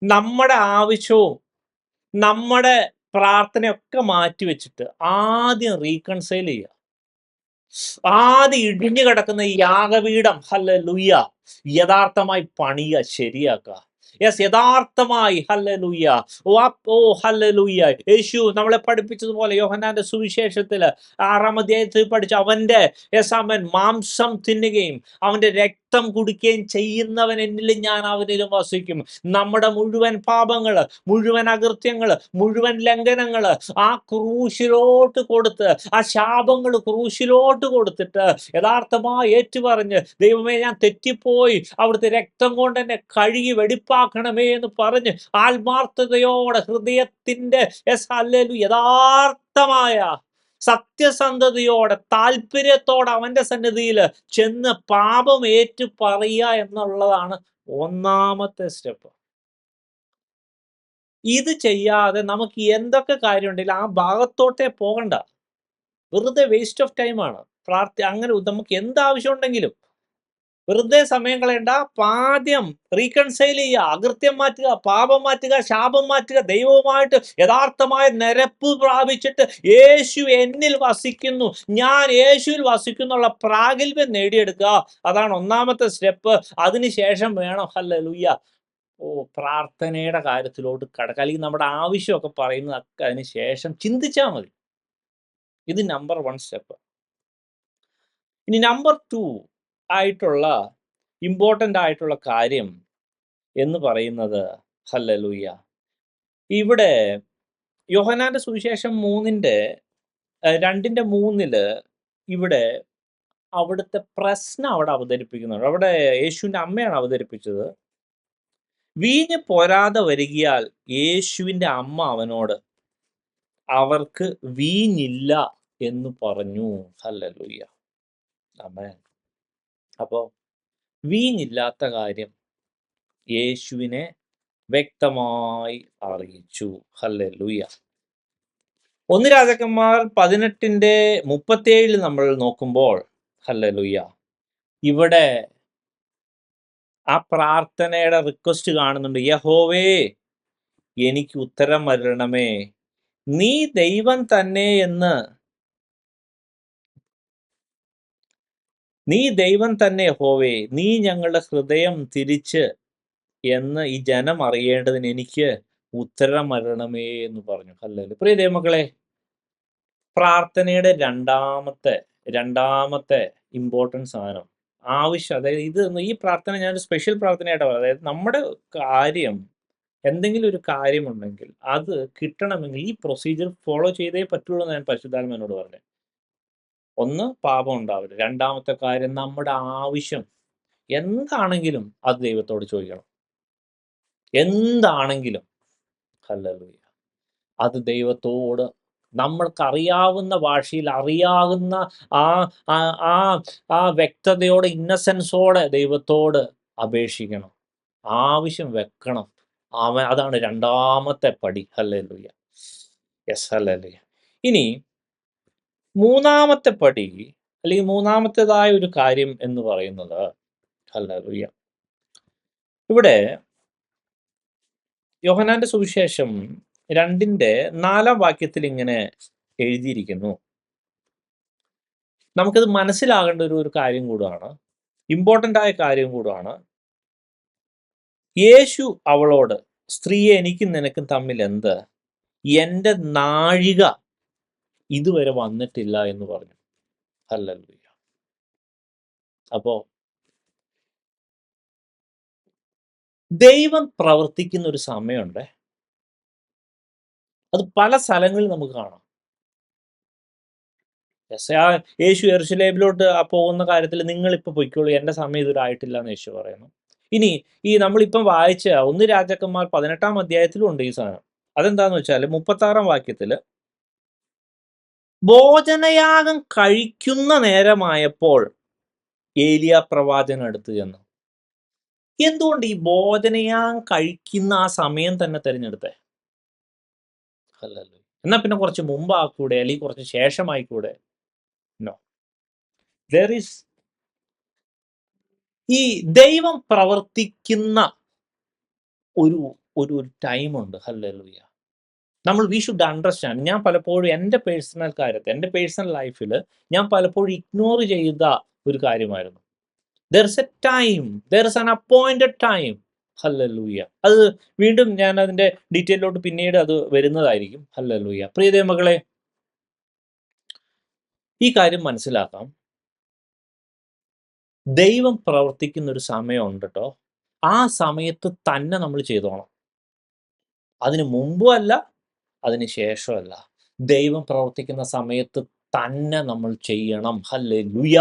നമ്മുടെ ആവശ്യവും നമ്മുടെ പ്രാർത്ഥനയൊക്കെ മാറ്റിവെച്ചിട്ട് ആദ്യം റീകൺസൈൽ ചെയ്യുക. ആദ്യം ഇടിഞ്ഞു കിടക്കുന്ന യാഗപീഠം ഹല്ലേലൂയ യഥാർത്ഥമായി പണിയുക, ശരിയാക്കുക. യെസ്, യഥാർത്ഥമായി ഹല്ലേലൂയ. ഓ ഹല്ലേലൂയ. യേശു നമ്മളെ പഠിപ്പിച്ചതുപോലെ യോഹന്നാന്റെ സുവിശേഷത്തിൽ 6-ാം അധ്യായത്തിൽ പഠിച്ച അവന്റെ അവൻ മാംസം തിന്നുകയും അവന്റെ രക്തം കുടിക്കുകയും ചെയ്യുന്നവൻ എന്നിലും ഞാൻ അവനിലും വസിക്കും. നമ്മുടെ മുഴുവൻ പാപങ്ങള്, മുഴുവൻ അകൃത്യങ്ങള്, മുഴുവൻ ലംഘനങ്ങള് ആ ക്രൂശിലോട്ട് കൊടുത്ത്, ആ ശാപങ്ങൾ ക്രൂശിലോട്ട് കൊടുത്തിട്ട് യഥാർത്ഥമായി ഏറ്റുപറഞ്ഞ്, ദൈവമേ ഞാൻ തെറ്റിപ്പോയി, അവിടുത്തെ രക്തം കൊണ്ട് എന്നെ കഴുകി വെടിപ്പാക്കണമേ എന്ന് പറഞ്ഞ് ആത്മാർത്ഥതയോടെ ഹൃദയത്തിന്റെ യഥാർത്ഥമായ സത്യസന്ധതയോടെ താല്പര്യത്തോടെ അവന്റെ സന്നിധിയിൽ ചെന്ന് പാപം ഏറ്റു പറയുക എന്നുള്ളതാണ് ഒന്നാമത്തെ സ്റ്റെപ്പ്. ഇത് ചെയ്യാതെ നമുക്ക് എന്തൊക്കെ കാര്യമുണ്ടെങ്കിലും ആ ഭാഗത്തോട്ടേ പോകണ്ട. വെറുതെ വേസ്റ്റ് ഓഫ് ടൈമാണ്. അങ്ങനെ നമുക്ക് എന്താവശ്യം ഉണ്ടെങ്കിലും വെറുതെ സമയം കളയണ്ട. ആദ്യം റീകൺസൈൽ ചെയ്യുക, അകൃത്യം മാറ്റുക, പാപം മാറ്റുക, ശാപം മാറ്റുക, ദൈവവുമായിട്ട് യഥാർത്ഥമായ നിരപ്പ് പ്രാപിച്ചിട്ട് യേശു എന്നിൽ വസിക്കുന്നു, ഞാൻ യേശുവിൽ വസിക്കുന്നുള്ള പ്രാഗൽഭ്യം നേടിയെടുക്കുക. അതാണ് ഒന്നാമത്തെ സ്റ്റെപ്പ്. അതിനുശേഷം വേണം ഹല്ലേലൂയ പ്രാർത്ഥനയുടെ കാര്യത്തിലോട്ട് കടക്കുക. അല്ലെങ്കിൽ നമ്മുടെ ആവശ്യമൊക്കെ പറയുന്നതൊക്കെ അതിന് ശേഷം ചിന്തിച്ചാൽ മതി. ഇത് നമ്പർ 1 സ്റ്റെപ്പ്. ഇനി നമ്പർ 2 ആയിട്ടുള്ള ഇമ്പോർട്ടൻ്റ് ആയിട്ടുള്ള കാര്യം എന്ന് പറയുന്നത് ഹല്ലേലൂയ, ഇവിടെ യോഹന്നാന്റെ സുവിശേഷം 2:3 ഇവിടെ അവിടുത്തെ പ്രശ്നം അവിടെ അവതരിപ്പിക്കുന്നുണ്ട്. അവിടെ യേശുവിൻ്റെ അമ്മയാണ് അവതരിപ്പിച്ചത്. വീഞ്ഞ് പോരാതെ വരികയാൽ യേശുവിൻ്റെ അമ്മ അവനോട്, അവർക്ക് വീഞ്ഞില്ല എന്ന് പറഞ്ഞു. ഹല്ലേലൂയ, ആമേൻ. അപ്പോൾ വീഞ്ഞില്ലാത്ത കാര്യം യേശുവിനെ വ്യക്തമായി അറിയിച്ചു. ഹല്ലേലൂയ. 1 രാജാക്കന്മാർ 18:37 നമ്മൾ നോക്കുമ്പോൾ ഹല്ലേലൂയ, ഇവിടെ ആ പ്രാർത്ഥനയുടെ റിക്വസ്റ്റ് കാണുന്നുണ്ട്. യഹോവേ, എനിക്ക് ഉത്തരം വരണമേ, നീ ദൈവം തന്നെ യഹോവേ, നീ ഞങ്ങളുടെ ഹൃദയം തിരിച്ച് എന്ന് ഈ ജനം അറിയേണ്ടതിന് എനിക്ക് ഉത്തരം വരണമേ എന്ന് പറഞ്ഞു. ഹല്ലേലൂയ. പ്രിയ ദൈവമക്കളെ, പ്രാർത്ഥനയുടെ രണ്ടാമത്തെ ഇമ്പോർട്ടൻസ് സാധനം ആവശ്യം, അതായത് ഈ പ്രാർത്ഥന ഞാനൊരു സ്പെഷ്യൽ പ്രാർത്ഥനയായിട്ട് പറയാം. അതായത് നമ്മുടെ കാര്യം, എന്തെങ്കിലും ഒരു കാര്യമുണ്ടെങ്കിൽ അത് കിട്ടണമെങ്കിൽ ഈ പ്രൊസീജിയർ ഫോളോ ചെയ്തേ പറ്റുള്ളൂ എന്ന് ഞാൻ പരിശുദ്ധാത്മാവിനോട് പറഞ്ഞു. 1, പാപം ഉണ്ടാവില്ല. രണ്ടാമത്തെ കാര്യം, നമ്മുടെ ആവശ്യം എന്താണെങ്കിലും അത് ദൈവത്തോട് ചോദിക്കണം. എന്താണെങ്കിലും ഹല്ലേലൂയ, അത് ദൈവത്തോട് നമ്മൾക്കറിയാവുന്ന ഭാഷയിൽ അറിയാവുന്ന ആ ആ ആ ആ വ്യക്തതയോടെ, ഇന്നസെൻസോടെ ദൈവത്തോട് അപേക്ഷിക്കണം, ആവശ്യം വെക്കണം. അതാണ് രണ്ടാമത്തെ പടി. Hallelujah, yes, hallelujah. ഇനി മൂന്നാമത്തെ പടി, അല്ലെങ്കിൽ മൂന്നാമത്തേതായ ഒരു കാര്യം എന്ന് പറയുന്നത് ഹല്ലേലൂയ, ഇവിടെ യോഹന്നാന്റെ സുവിശേഷം 2:4 ഇങ്ങനെ എഴുതിയിരിക്കുന്നു. നമുക്കത് മനസ്സിലാകേണ്ട ഒരു കാര്യം കൂടാണ്, ഇമ്പോർട്ടൻ്റ് ആയ കാര്യം കൂടാണ്. യേശു അവളോട്, സ്ത്രീയെ, എനിക്കും നിനക്കും തമ്മിൽ എന്ത്? എൻ്റെ നാഴിക ഇതുവരെ വന്നിട്ടില്ല എന്ന് പറഞ്ഞു. ഹല്ലേലൂയ. അപ്പോ ദൈവം പ്രവർത്തിക്കുന്ന ഒരു സമയമുണ്ട്. അത് പല സ്ഥലങ്ങളിൽ നമുക്ക് കാണാം. യേശു യെരൂശലേമിലോട്ട് പോകുന്ന കാര്യത്തിൽ നിങ്ങളിപ്പോൾ പൊയ്ക്കോളൂ, എൻ്റെ സമയം ഇതുവരായിട്ടില്ല എന്ന് യേശു പറയുന്നു. ഇനി ഈ നമ്മളിപ്പം വായിച്ച 1 രാജാക്കന്മാർ 18-ാം അധ്യായത്തിലും ഉണ്ട് ഈ സാധനം. അതെന്താന്ന് വെച്ചാൽ 36-ാം വാക്യത്തിൽ, ഭോജനയാഗം കഴിക്കുന്ന നേരമായപ്പോൾ ഏലിയ പ്രവാചകൻ അടുത്ത് ചെന്നു. എന്തുകൊണ്ട് ഈ ഭോജനയാഗം കഴിക്കുന്ന ആ സമയം തന്നെ തിരഞ്ഞെടുത്തേ? എന്നാ പിന്നെ കുറച്ച് മുമ്പാക്കൂടെ, അല്ലെങ്കിൽ കുറച്ച് ശേഷമായിക്കൂടെ? നോ. ദർ ഈസ് ഈ ദൈവം പ്രവർത്തിക്കുന്ന ഒരു ടൈമുണ്ട്. ഹല്ലേലൂയ. We should understand. ഞാൻ പലപ്പോഴും എൻ്റെ പേഴ്സണൽ കാര്യത്തെ, എൻ്റെ പേഴ്സണൽ ലൈഫിൽ ഞാൻ പലപ്പോഴും ഇഗ്നോർ ചെയ്ത ഒരു കാര്യമായിരുന്നു. There is A time, there is an appointed time. Hallelujah. അത് വീണ്ടും ഞാൻ അതിൻ്റെ ഡീറ്റെയിലോട്ട് പിന്നീട് അത് വരുന്നതായിരിക്കും. ഹല്ലേലൂയ. പ്രിയ മകളെ, ഈ കാര്യം മനസ്സിലാക്കാം. ദൈവം പ്രവർത്തിക്കുന്ന ഒരു സമയമുണ്ട് കേട്ടോ. ആ സമയത്ത് തന്നെ നമ്മൾ ചെയ്തോണം. അതിന് മുമ്പും അല്ല, അതിന് ശേഷമല്ല. ദൈവം പ്രവർത്തിക്കുന്ന സമയത്ത് തന്നെ നമ്മൾ ചെയ്യണം. ഹല്ലേലൂയ.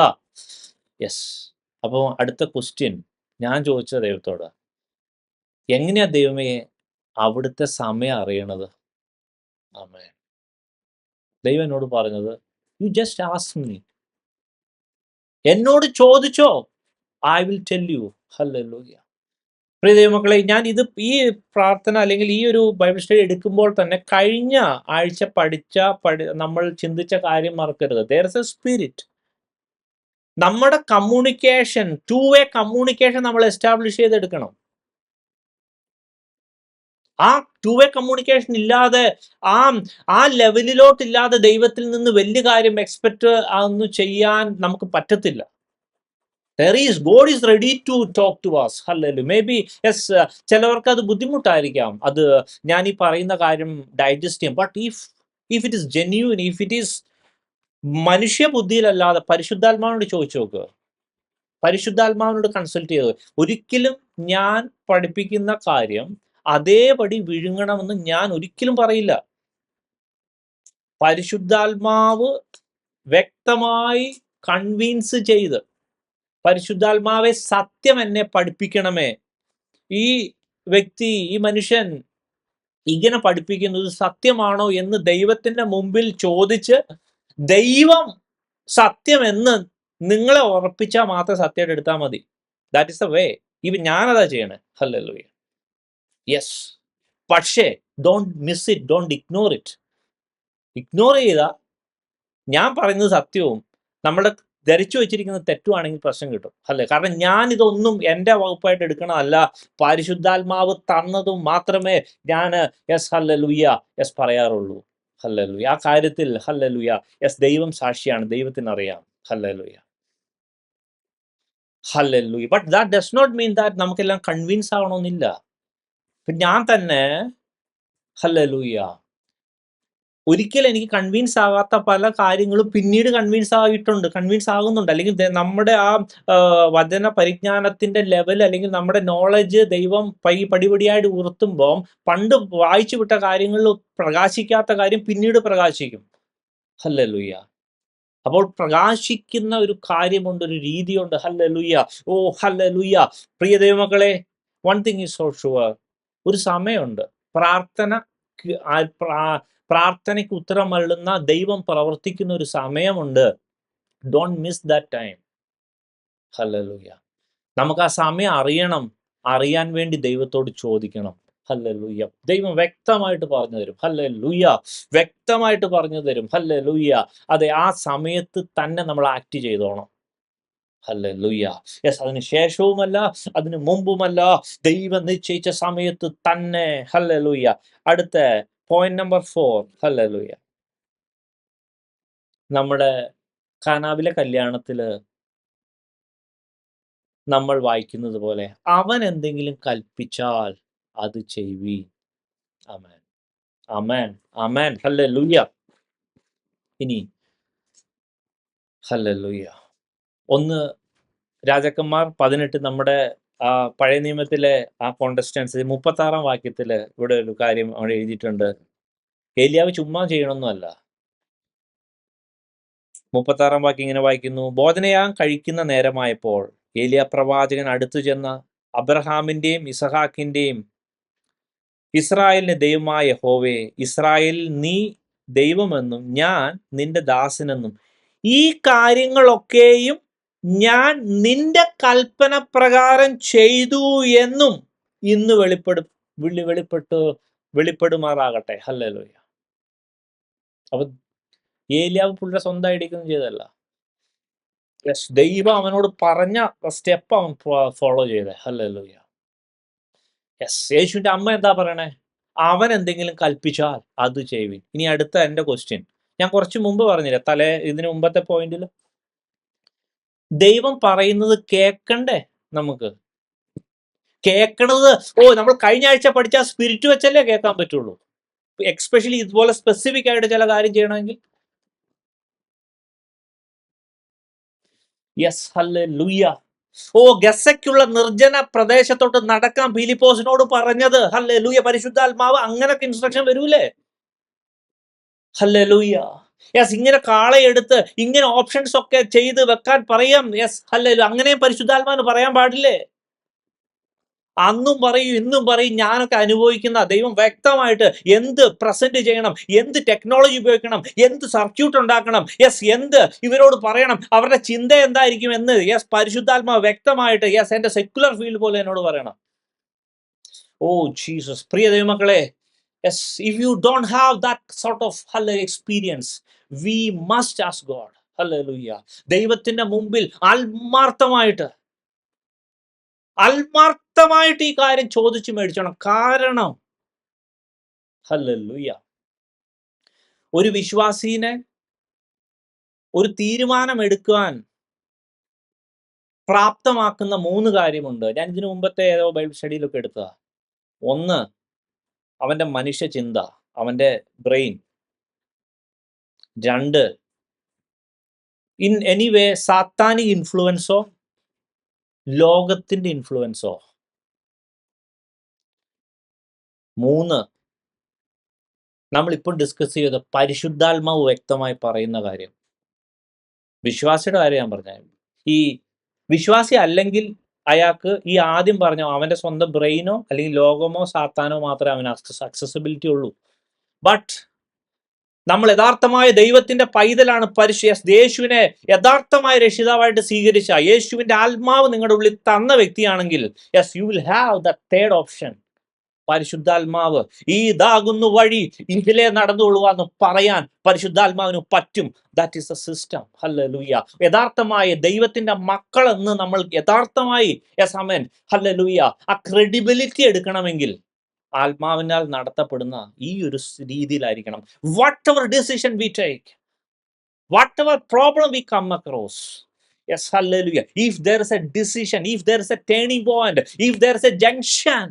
യെസ്. അപ്പോൾ അടുത്ത ക്വസ്റ്റ്യൻ ഞാൻ ചോദിച്ച ദൈവത്തോട്, എങ്ങനെയാ ദൈവമേ അവിടുത്തെ സമയം അറിയണത്? ആമേൻ. ദൈവം എന്നോട് പറഞ്ഞത്, യു ജസ്റ്റ് ആസ്ക് മീ. എന്നോട് ചോദിച്ചോ, ഐ വിൽ ടെൽ യു. ഹല്ലേലൂയ. പ്രിയ ദൈവമക്കളെ, ഞാൻ ഈ പ്രാർത്ഥന അല്ലെങ്കിൽ ഈ ഒരു ബൈബിൾ സ്റ്റഡി എടുക്കുമ്പോൾ തന്നെ കഴിഞ്ഞ ആഴ്ച നമ്മൾ ചിന്തിച്ച കാര്യം മറക്കരുത്. There is a spirit. നമ്മുടെ കമ്മ്യൂണിക്കേഷൻ, ടു വേ കമ്മ്യൂണിക്കേഷൻ നമ്മൾ എസ്റ്റാബ്ലിഷ് ചെയ്തെടുക്കണം. ആ ടു വേ കമ്മ്യൂണിക്കേഷൻ ഇല്ലാതെ, ആ ലെവലിലോട്ടില്ലാതെ ദൈവത്തിൽ നിന്ന് വലിയ കാര്യം എക്സ്പെക്ട് ഒന്നും ചെയ്യാൻ നമുക്ക് പറ്റത്തില്ല. God is ready to talk to us. Hallelujah. Maybe yes, ചിലവർക്ക് അത് ബുദ്ധിമുട്ടായിരിക്കാം അത് ഞാൻ ഈ പറയുന്ന കാര്യം ഡൈജസ്റ്റ് ചെയ്യാം. But if it is genuine, if it is മനുഷ്യ ബുദ്ധിയിലല്ലാതെ പരിശുദ്ധാത്മാവിനോട് ചോദിച്ചു നോക്കുക, പരിശുദ്ധാത്മാവിനോട് കൺസൾട്ട് ചെയ്ത്. ഒരിക്കലും ഞാൻ പഠിപ്പിക്കുന്ന കാര്യം അതേപടി വിഴുങ്ങണമെന്ന് ഞാൻ ഒരിക്കലും പറയില്ല. പരിശുദ്ധാത്മാവ് വ്യക്തമായി കൺവിൻസ് ചെയ്ത്, പരിശുദ്ധാത്മാവെ സത്യം എന്നെ പഠിപ്പിക്കണമേ, ഈ വ്യക്തി, ഈ മനുഷ്യൻ ഇങ്ങനെ പഠിപ്പിക്കുന്നത് സത്യമാണോ എന്ന് ദൈവത്തിന്റെ മുമ്പിൽ ചോദിച്ച്, ദൈവം സത്യം എന്ന് നിങ്ങളെ ഉറപ്പിച്ചാൽ മാത്രം സത്യമായിട്ട് എടുത്താൽ മതി. That is the way. ഇവൻ ഞാനതാ ചെയ്യണേ. ഹല്ലേലൂയ. യെസ്. പക്ഷേ don't miss it, don't ignore it. Ignore ചെയ്ത ഞാൻ പറയുന്നത് സത്യവും നമ്മുടെ ധരിച്ചു വെച്ചിരിക്കുന്നത് തെറ്റുവാണെങ്കിൽ പ്രശ്നം കിട്ടും. അല്ലേ? കാരണം ഞാൻ ഇതൊന്നും എൻ്റെ വകുപ്പായിട്ട് എടുക്കണമല്ല. പരിശുദ്ധാത്മാവ് തന്നതും മാത്രമേ ഞാൻ യെസ് ഹല്ലേലൂയ യെസ് പറയാറുള്ളൂ. ഹല്ലേലൂയ. ആ കാര്യത്തിൽ ഹല്ലേലൂയ യെസ് ദൈവം സാക്ഷിയാണ്, ദൈവത്തിനറിയാം. ഹല്ലേലൂയ. ഹല്ലേലൂയ. But that does not mean that നമുക്കെല്ലാം കൺവിൻസ് ആവണമെന്നില്ല. ഞാൻ തന്നെ ഹല്ലേലൂയ ഒരിക്കലും എനിക്ക് കൺവിൻസ് ആകാത്ത പല കാര്യങ്ങളും പിന്നീട് കൺവിൻസ് ആകുന്നുണ്ട്. അല്ലെങ്കിൽ നമ്മുടെ ആ വചന പരിജ്ഞാനത്തിന്റെ ലെവൽ അല്ലെങ്കിൽ നമ്മുടെ നോളജ് ദൈവം പടിപടിയായിട്ട് ഉയർത്തുമ്പോൾ പണ്ട് വായിച്ചു വിട്ട കാര്യങ്ങളിൽ പ്രകാശിക്കാത്ത കാര്യം പിന്നീട് പ്രകാശിക്കും. ഹല്ലേലൂയ. അപ്പോൾ പ്രകാശിക്കുന്ന ഒരു കാര്യമുണ്ട്, ഒരു രീതിയുണ്ട്. ഹല്ലേലൂയ. ഓ ഹല്ലേലൂയ. പ്രിയ ദൈവമക്കളെ, one thing is so sure, ഒരു സമയമുണ്ട്. പ്രാർത്ഥനയ്ക്ക് ഉത്തരം അരുളുന്ന ദൈവം പ്രവർത്തിക്കുന്ന ഒരു സമയമുണ്ട്. Don't miss that time. Hallelujah. നമുക്ക് ആ സമയം അറിയണം. അറിയാൻ വേണ്ടി ദൈവത്തോട് ചോദിക്കണം. ഹല്ലേലൂയ. ദൈവം വ്യക്തമായിട്ട് പറഞ്ഞു തരും. ഹല്ലേലൂയ. വ്യക്തമായിട്ട് പറഞ്ഞു തരും. ഹല്ലേലൂയ. അതെ, ആ സമയത്ത് തന്നെ നമ്മൾ ആക്ട് ചെയ്തോണം. ഹല്ലേലൂയ. യെസ്, അതിന് ശേഷവുമല്ല, അതിന് മുമ്പുമല്ല, ദൈവം നിശ്ചയിച്ച സമയത്ത് തന്നെ. ഹല്ലേലൂയ. അടുത്ത പോയിന്റ് നമ്പർ 4. ഹല്ലേലൂയ. നമ്മുടെ കാനാവിലെ കല്യാണത്തില് നമ്മൾ വായിക്കുന്നത് പോലെ അവൻ എന്തെങ്കിലും കൽപ്പിച്ചാൽ അത് ചെയ്യുവീൻ. ആമേൻ, ആമേൻ, ആമേൻ. ഹല്ലേലൂയ. ഇനി ഹല്ലേലൂയ 1 രാജാക്കന്മാർ 18 നമ്മുടെ ആ പഴയ നിയമത്തിലെ ആ കോണ്ടസ്റ്റൻസ് 36 വാക്യത്തില് ഇവിടെ ഒരു കാര്യം അവിടെ എഴുതിയിട്ടുണ്ട്. ഏലിയാവ് ചുമ്മാ ചെയ്യണമെന്നല്ല. 36 വാക്യം ഇങ്ങനെ വായിക്കുന്നു: ഭോജനയാഗം കഴിക്കുന്ന നേരമായപ്പോൾ ഏലിയ പ്രവാചകൻ അടുത്തു ചെന്ന് അബ്രഹാമിന്റെയും ഇസഹാക്കിന്റെയും ഇസ്രായേലിന്റെ ദൈവമായ യഹോവേ, ഇസ്രായേലിൽ നീ ദൈവമെന്നും ഞാൻ നിന്റെ ദാസനെന്നും ഈ കാര്യങ്ങളൊക്കെയും ഞാൻ നിന്റെ കൽപ്പന പ്രകാരം ചെയ്തു എന്നും ഇന്ന് വെളിപ്പെടുമാറാകട്ടെ. ഹല്ലേലൂയ. അപ്പൊ ഏലിയാവ് പുള്ളിയുടെ സ്വന്തം ഐഡിയൊന്നും ചെയ്തല്ല. ദൈവം അവനോട് പറഞ്ഞ സ്റ്റെപ്പ് അവൻ ഫോളോ ചെയ്തേ. ഹല്ലേലൂയ. യെസ്. യേശുവിന്റെ അമ്മ എന്താ പറയണേ? അവൻ എന്തെങ്കിലും കൽപ്പിച്ചാൽ അത് ചെയ്യുവിൻ. ഇനി അടുത്ത എൻ്റെ ക്വസ്റ്റ്യൻ, ഞാൻ കുറച്ച് മുമ്പ് പറഞ്ഞില്ല, ഇതിന് മുമ്പത്തെ പോയിന്റിൽ, ദൈവം പറയുന്നത് കേൾക്കണ്ടേ? നമുക്ക് കേൾക്കണത് നമ്മൾ കഴിഞ്ഞ ആഴ്ച പഠിച്ച സ്പിരിറ്റ് വെച്ചല്ലേ കേൾക്കാൻ പറ്റുള്ളൂ. എക്സ്പെഷ്യലി ഇതുപോലെ സ്പെസിഫിക് ആയിട്ട് ചില കാര്യം ചെയ്യണമെങ്കിൽ. യെസ്. ഹല്ലേലൂയ. ഗസയ്ക്കുള്ള നിർജ്ജന പ്രദേശത്തോട്ട് നടക്കാൻ ഫിലിപ്പോസിനോട് പറഞ്ഞത്. ഹല്ലേലൂയ. പരിശുദ്ധാത്മാവ് അങ്ങനൊക്കെ ഇൻസ്ട്രക്ഷൻ വരൂലേ? ഹല്ലേലൂയ. യെസ്. ഇങ്ങനെ കാളയെടുത്ത് ഇങ്ങനെ ഓപ്ഷൻസ് ഒക്കെ ചെയ്ത് വെക്കാൻ പറയാം. യെസ്. ഹല്ലേലൂയ. അങ്ങനെയും പരിശുദ്ധാത്മാവിന് പറയാൻ പാടില്ലേ? അന്നും പറയും ഇന്നും പറയും, ഞാനൊക്കെ അനുഭവിക്കുന്ന ദൈവം വ്യക്തമായിട്ട് എന്ത് പ്രസന്റ് ചെയ്യണം, എന്ത് ടെക്നോളജി ഉപയോഗിക്കണം, എന്ത് സർക്യൂട്ട് ഉണ്ടാക്കണം, യെസ് എന്ത് ഇവരോട് പറയണം, അവരുടെ ചിന്ത എന്തായിരിക്കും എന്ന് യെസ് പരിശുദ്ധാത്മാവ് വ്യക്തമായിട്ട് യെസ് എൻ്റെ സെക്യുലർ ഫീൽഡ് പോലെ എന്നോട് പറയണം. Oh Jesus. പ്രിയ ദൈവമക്കളെ, yes, if you don't have that sort of experience, we must ask God. Hallelujah. ദൈവത്തിന്റെ മുമ്പിൽ ആത്മാർത്ഥമായിട്ട് ഈ കാര്യം ചോദിച്ചു മേടിച്ചോണം. കാരണം ഹല്ലേലൂയ, ഒരു വിശ്വാസീനെ ഒരു തീരുമാനം എടുക്കുവാൻ പ്രാപ്തമാക്കുന്ന 3 കാര്യമുണ്ട്. ഞാൻ ഇതിനു മുമ്പത്തെ ഏതോ ബൈബിൾ സ്റ്റഡിയിലൊക്കെ എടുത്തതാ. 1, അവന്റെ മനുഷ്യ ചിന്ത, അവന്റെ brain. 2, in any way satanic ഇൻഫ്ലുവൻസോ ലോകത്തിന്റെ ഇൻഫ്ലുവൻസോ. 3, നമ്മളിപ്പോൾ ഡിസ്കസ് ചെയ്ത പരിശുദ്ധാത്മാവ് വ്യക്തമായി പറയുന്ന കാര്യം. വിശ്വാസിയുടെ കാര്യം ഞാൻ പറഞ്ഞ, ഈ വിശ്വാസി അല്ലെങ്കിൽ അയാൾക്ക് ഈ ആദ്യം പറഞ്ഞോ അവന്റെ സ്വന്തം ബ്രെയിനോ അല്ലെങ്കിൽ ലോകമോ സാത്താനോ മാത്രമേ അവന് അക്സസിബിലിറ്റി ഉള്ളൂ. ബട്ട് നമ്മൾ യഥാർത്ഥമായ ദൈവത്തിന്റെ പൈതലാണ്. യേശുവിനെ യഥാർത്ഥമായ രക്ഷിതാവായിട്ട് സ്വീകരിച്ച, യേശുവിന്റെ ആത്മാവ് നിങ്ങളുടെ ഉള്ളിൽ തന്ന വ്യക്തിയാണെങ്കിൽ, yes, you will have the third option. പരിശുദ്ധാത്മാവ്, ഇതാകുന്നു വഴി, ഇതിലെ നടന്നുകൊള്ളുക എന്ന് പറയാൻ പരിശുദ്ധാത്മാവിന് പറ്റും. That is a system. ഹല്ലേലൂയ. യഥാർത്ഥമായ ദൈവത്തിന്റെ മക്കൾ എന്ന് നമ്മൾ യഥാർത്ഥമായി, യെസ് ആമേൻ, ഹല്ലേലൂയ, ആ ക്രെഡിബിലിറ്റി എടുക്കണമെങ്കിൽ ആത്മാവിനാൽ നടത്തപ്പെടുന്ന ഈ ഒരു രീതിയിലായിരിക്കണം. Whatever decision we take, whatever problem we come across, yes, ഹല്ലേലൂയ, if there is a decision, if there is a turning point, if there is a junction,